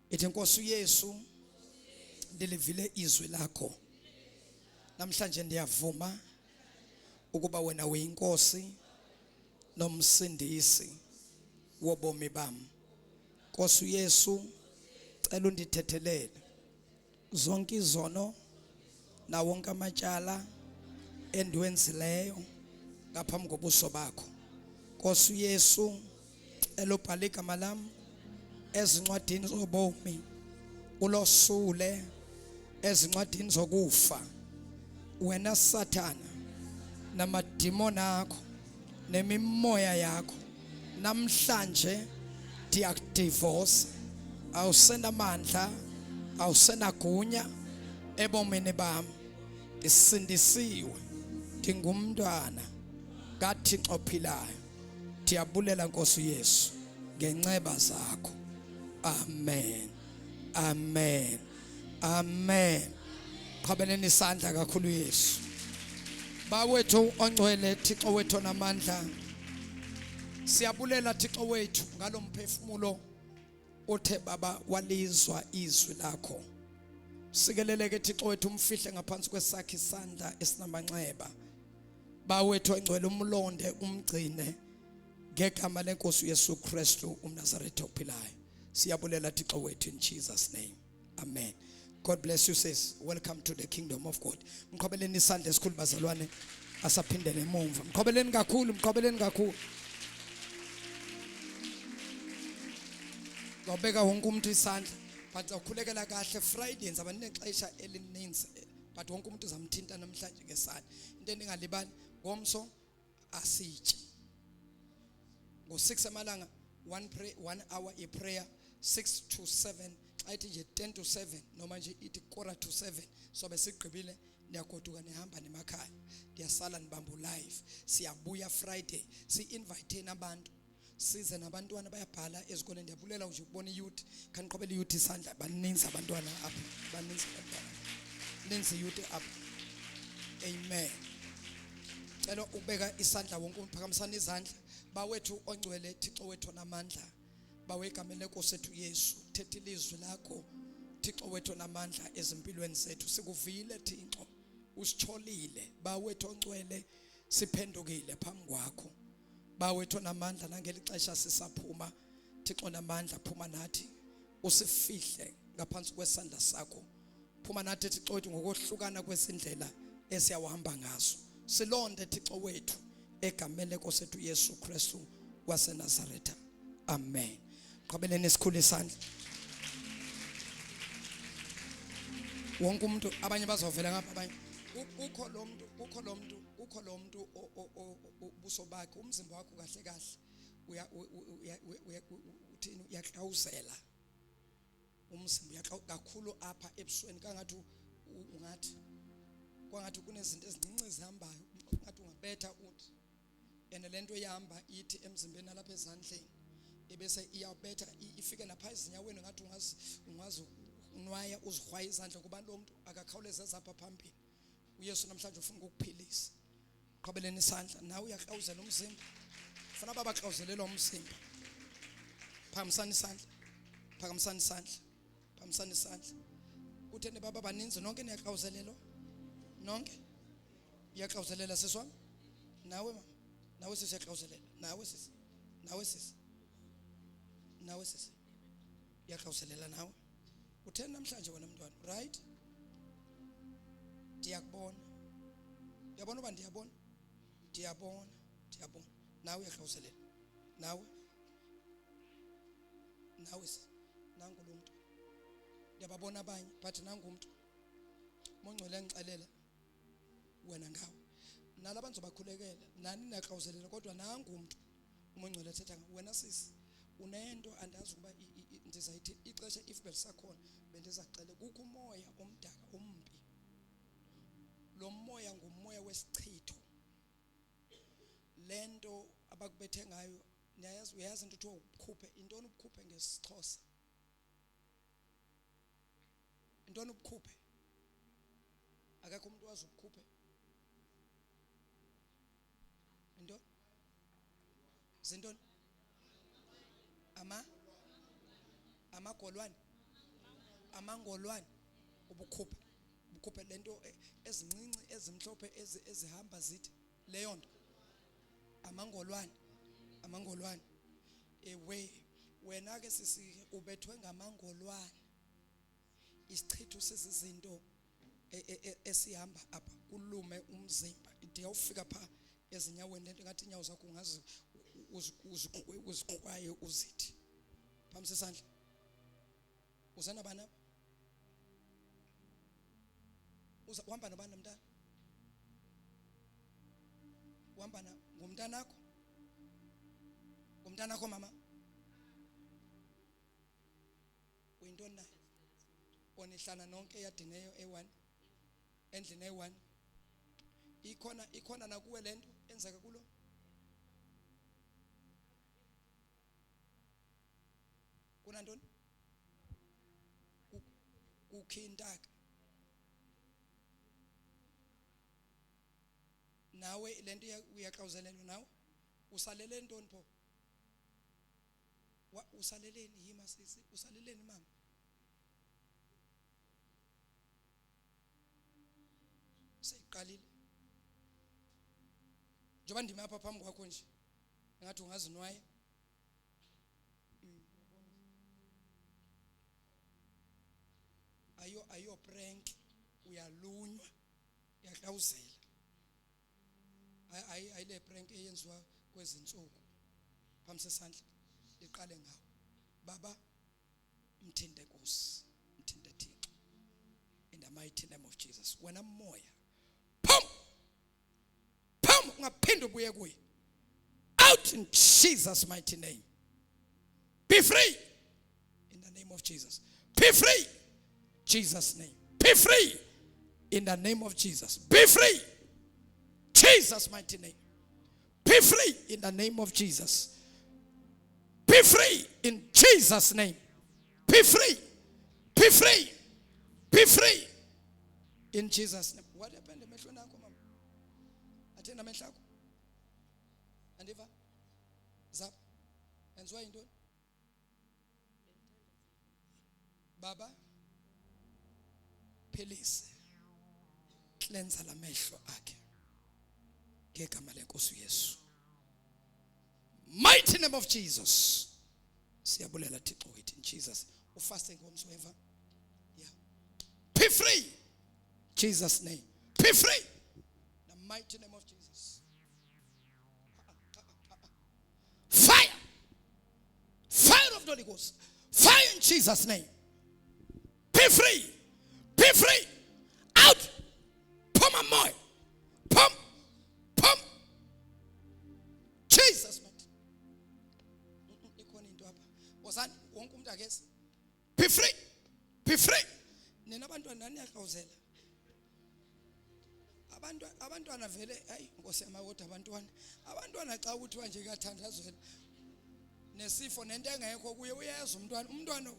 Ithi Nkosi uYesu ndilivile izwi lakho. Namhlanje ndiyavuma ukuba wena uyinkosi nomsindisi wobomi bami. Nkosi uYesu cela undithethelele zonke izono na wonke amacala endiwenzileyo ngaphambi kobuso bakho. Nkosi uYesu cela ubhale igama lami ezincwadini zobomi, ulosule ezincwadini zokufa. Wena Sathana namadimoni akho nemimoya yakho namhlanje ndiyakudivorce. Awusenamandla, awusenagunya ebomini bami. Isindisiwe, ndingumntwana kaThixo ophilayo. Ndiyabulela Nkosi uYesu ngenceba zakho. Amen. Amen. Amen. Qhabeleni isandla kakhulu uYesu. Bawethu ongcwele, Thixo wethu namandla. Siyabulela Thixo wethu ngalo mphefumulo othe baba walizwa izwi lakho. Sikeleleke Thixo wethu umfihle ngaphansi kwesakhe isandla esinamanxeba. Bawethu ongcwele umlonde umgcine ngegama lenkosi uYesu Kristu umNazaretha ophilayo. Siyabulela Thixo wethu in Jesus name. Amen. God bless you sis. Welcome to the kingdom of God. Mqhobeleni isandla esikhulu bazalwane asaphindele emuva. Mqhobeleni kakhulu. Ngobeka wonke umuntu isandla. But ukhulekela kahle Friday nzaba nexesha elininzi. But wonke umuntu uzamthinta namhlanje ngesandla. Into endingalibali ngomso asitshi. Ngo-6 emalanga 1 hour prayer 6 to 7 xa ithi nje 10 to 7 noma nje ithi 6:45 sobe sigqibile niyagoduka nihamba nemakhaya ndiyasala nibamba live. Siyabuya Friday si-invite nabantu size nabantwana bayabhala ezikoleni. Ndiyabulela nje ukubona iyouth kaniqobela iyouth isandla baninzi abantwana apha baninzi abantwana ninzi iyouth apha. Amen. Cela ubeka isandla wonke uphakamisana izandla. Bawethu ongcwele Thixo wethu namandla bawe egameni lenkosi ethu Yesu thetha ilizwi lakho Thixo wethu namandla ezimpilweni zethu. Sikuvile Thixo usicholile bawethu ongcwele siphendukile phambi kwakho bawethu namandla nangeli xesha sisaphuma Thixo namandla phuma nathi usifihle ngaphansi kwesandla sakho. Phuma nathi Thixo wethu ngokuhlukana kwesindlela esiyawahamba ngazo. Silonde Thixo wethu egameni lenkosi ethu Yesu Kristu waseNazaretha. Amen. Qabeleni isikhulu isandla. Wonke umuntu abanye bazovela ngapha abanye ukho lo muntu ubuso bakhe umzimba wakho kahle kahle uthini uyaklawuzela umzimba kakhulu apha ebusweni kangathi ungathi kwangathi kunezinto ezincinci ezihambayo ngathi ungabetha uthi ene lento eyahamba ithi emzimbeni lapha ezandleni ebese iyabetha ifike lapha ezinyaweni ngathi ungazi unwaya uzihwaya izandla kuba lo muntu akakhawuleze zapha phambili. uYesu namhlanje ufuna ukukuphilisa. Qabeleni isandla nawe uyaklawuzela umzimba. Ufuna babaklawuzelela umzimba. Phakamisana isandla. Phakamisana isandla. Phakamisana isandla. Uthene baba baninzi nonke niyaklawuzelelo. Nonke iyaklawuzelela seswami. Nawe mama. Nawe siyaklawuzelela. Nawe sisi. Nawe sisi. Nawe sisi. Iyaklawuzelela nawe. Uthene namhlanje wena mntwana, right? Ndiyakubona. Uyabona uba ndiyabona? Ndiyabona. Nawe uyaklawuzelela. Nawe nangu lo muntu. Ndiyababona abanye but nangu umuntu. Mongcwele ngixelela wena ngawe. Nalaba ngizobakhulekela nani niyaklawuzelela kodwa nangu umuntu. Umongcwele ethetha wena sisi unento andazi ukuba ndizayithi ixesha if belisakhona bendizacela kukho umoya omdaka ombi. Lo moya ngumoya wesichitho. Lento abakubethe ngayo uyayazi into ukuthi ukhuphe intoni ubukhuphe ngesixhosa. Intoni ubukhuphe? Akakho umuntu wazi ubukhuphe. Into zintoni? Amangolwane ubukhuphe lento ezincinci ezimhlophe ezihamba zithi leyo nto amangolwane ewe wena ke sisi ubethwe ngamangolwane isichitho sezizinto esihamba apha kulume umzimba ndiyawufika pha ezinyaweni lento ngathi inyawo zakho ungazi uziqwaye uzithi phambi sesandla uzana bana uhamba nabani mntana uhamba ngumntanakho mama uyintoni naye onihlana nonke eyadineyo e1 endlini e1 ikhona nakuwe lento enzeka kulo kunantoni ukhintaka nawe lento uyaklawuzelelwa nawe usalele ntoni pho usaleleni yima sisi usaleleni mama seyiqalile njoba ndime apha phambi kwakho nje ngathi ungazinwaye ayo prank uyalunywa uyaklawuzela ayile prank eyenziwa kwezinsuku phambi sesandla liqale ngawo baba mthinde Nkosi mthinde Thixo in the mighty name of Jesus wena moya pam ungaphinde ubuye kuye. Out in Jesus' mighty name. Be free in the name of Jesus. Be free. Jesus' name. Be free in the name of Jesus. Be free. Jesus' mighty name. Be free in the name of Jesus. Be free in Jesus' name. Be free. Be free. Be free in Jesus' name. What happened to Metro Nako, Mama? Attend a Metro. And Eva? Zap? And so I do. Baba, please cleanse la mehlo akhe ngegama lenkosi uYesu. Mighty name of Jesus. Siyabulela Thixo wethu in Jesus. Ufasting ngomsweva. Yeah. Be free. Jesus name. Be free. The mighty name of Jesus. Fire. Fire of the Holy Ghost. Fire in Jesus name. Be free. Be free. Out. Pum and more. Pum. Pum. Jesus. Be free. Be free. Nina abantwana nani yakawuzela. Abantwana vele hayi Nkosi yamakodwa abantwana. Abantwana xa uthiwa nje kathandazweni. Nesifo nento engekho kuye uyeza umntwana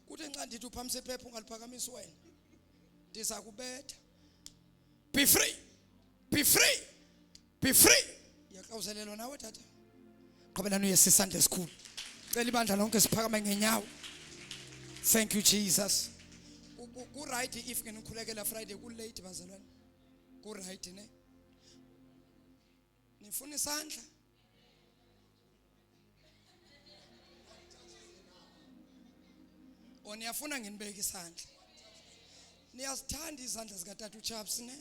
kuthi nxa ndithi uphamise iphepha ungaliphakamisa wena ndiza kubetha. Be free. Be free. Be free. Yakawuzelelwa nawe tata. Qabelana uYesu Sunday school. Cela ibandla lonke siphakame ngenyawo. Thank you Jesus. Ku right if nginikhulekela Friday ku late bazalwane. Ku right ne. Nifuna isandla. Oniyafuna nginibeke isandla. Niyazithanda izandla zika Tata uChaps ne?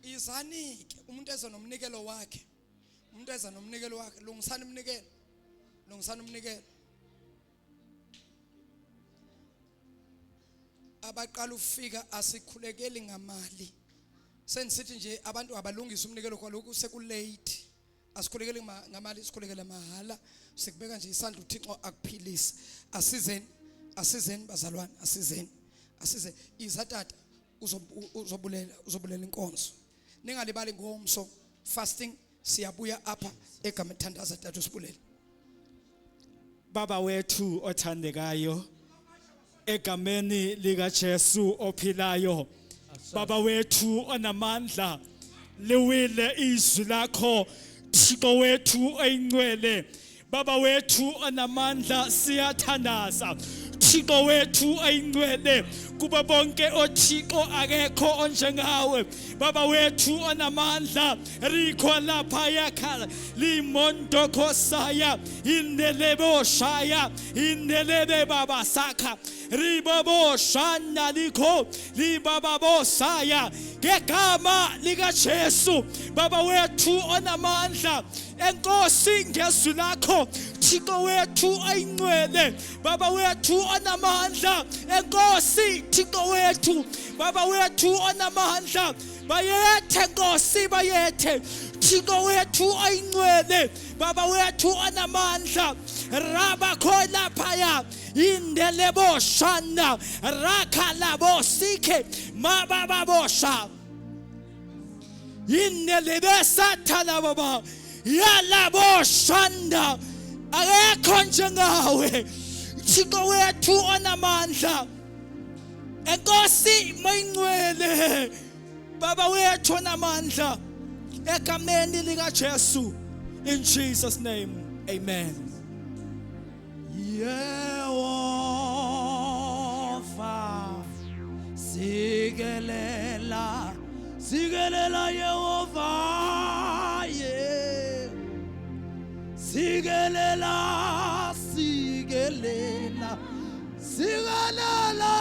Izanike umuntu ezonomnikelo wakhe. Umuntu eza nomnikelo wakhe lungisana umnikelo. Lungisana umnikelo. Abaqala ufika asikhulekeli ngamali. Senisithi nje abantu abalungisa umnikelo kwalokhu sekulate. Asikhulekeli ngamali sikhulekela mahala. Sikubeka nje isandla uThixo akuphilise. Asizeni bazalwane, asizeni. Izatata uzobulela inkonzo. Ningalibali ngomso fasting siyabuya apha egama thandaza Tata sibulele. Baba wethu othandekayo egameni lika Jesu ophilayo. Baba wethu onamandla liwile izwi lakho Thixo wethu oyingcwele. Baba wethu onamandla siyathandaza Thixo wethu oyingcwele kuba bonke oThixo akekho onjengawe. Baba wethu onamandla rikho lapha yakhala limondoko saya indelebo shaya indelebe baba sakha ribabo shana likho libabo saya ngegama lika Jesu. Baba wethu onamandla enkosi ngezwi lakho Thixo wethu oyingcwele. Baba wethu onamandla enkosi Thixo wethu. Baba wethu onamandla bayethe nkosi bayethe Thixo wethu oyingcwele. Baba wethu onamandla raba khona phaya indelebo shana rakhala bosikhe mababa bosha indelebe sathala baba yalabo shanda akekho njengawe Thixo wethu onamandla enkosi mayingcwele. Baba wethu onamandla egameni lika Jesu in Jesus name amen. Yehova sigelela Yehova yeah. Sigelela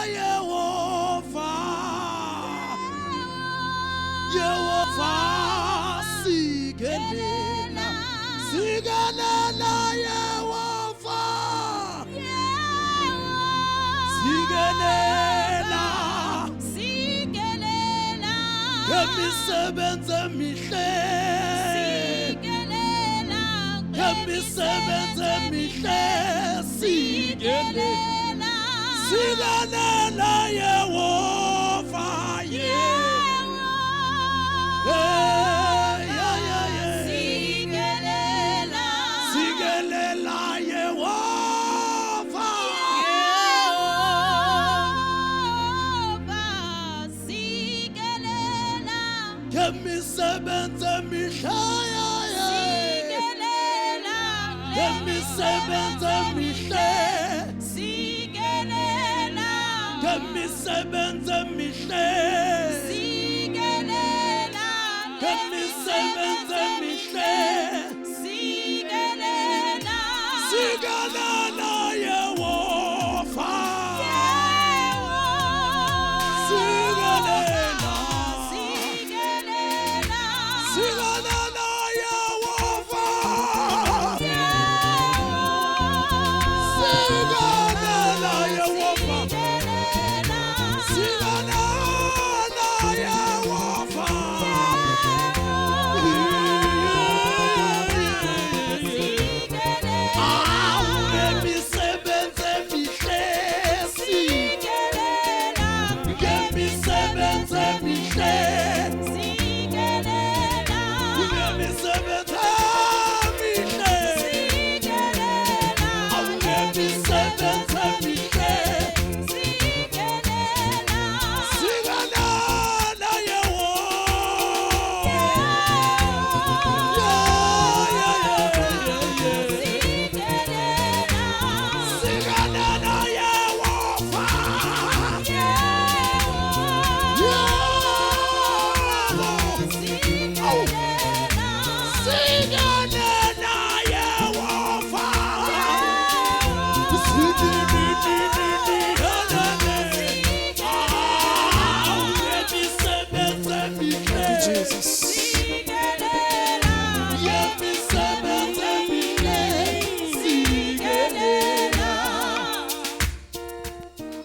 Yehova sigelela Yehova sigelela Yemisebenze mihle. Yemisebenze mihle. Sigelela. Silalela Yehova. Sigelela Yehova. Yemisebenze mihle. Yemisebenze mihle. Yemisebenze mihle. Yemisebenze mihle. Sigelela Yehova. Sigelela. Sigelela Yehova. Sigelela Yehova. Sigelela Yehova. Yemisebenze mihle. Yemisebenze mihle.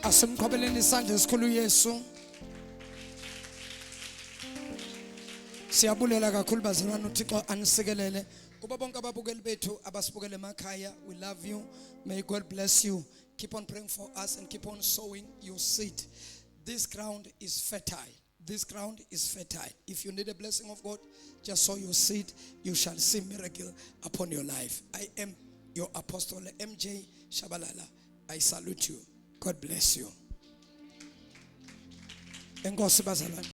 Asimqhubeleni isandla esikhulu Yesu. Siyabulela kakhulu bazalwane uThixo anisikelele. Kuba bonke ababukeli bethu abasibukele emakhaya, we love you. May God bless you. Keep on praying for us and keep on sowing your seed. This ground is fertile. This ground is fertile. If you need a blessing of God, just sow your seed. You shall see miracle upon your life. I am your apostle MJ Shabalala. I salute you. God bless you. Enkosi bazalwane.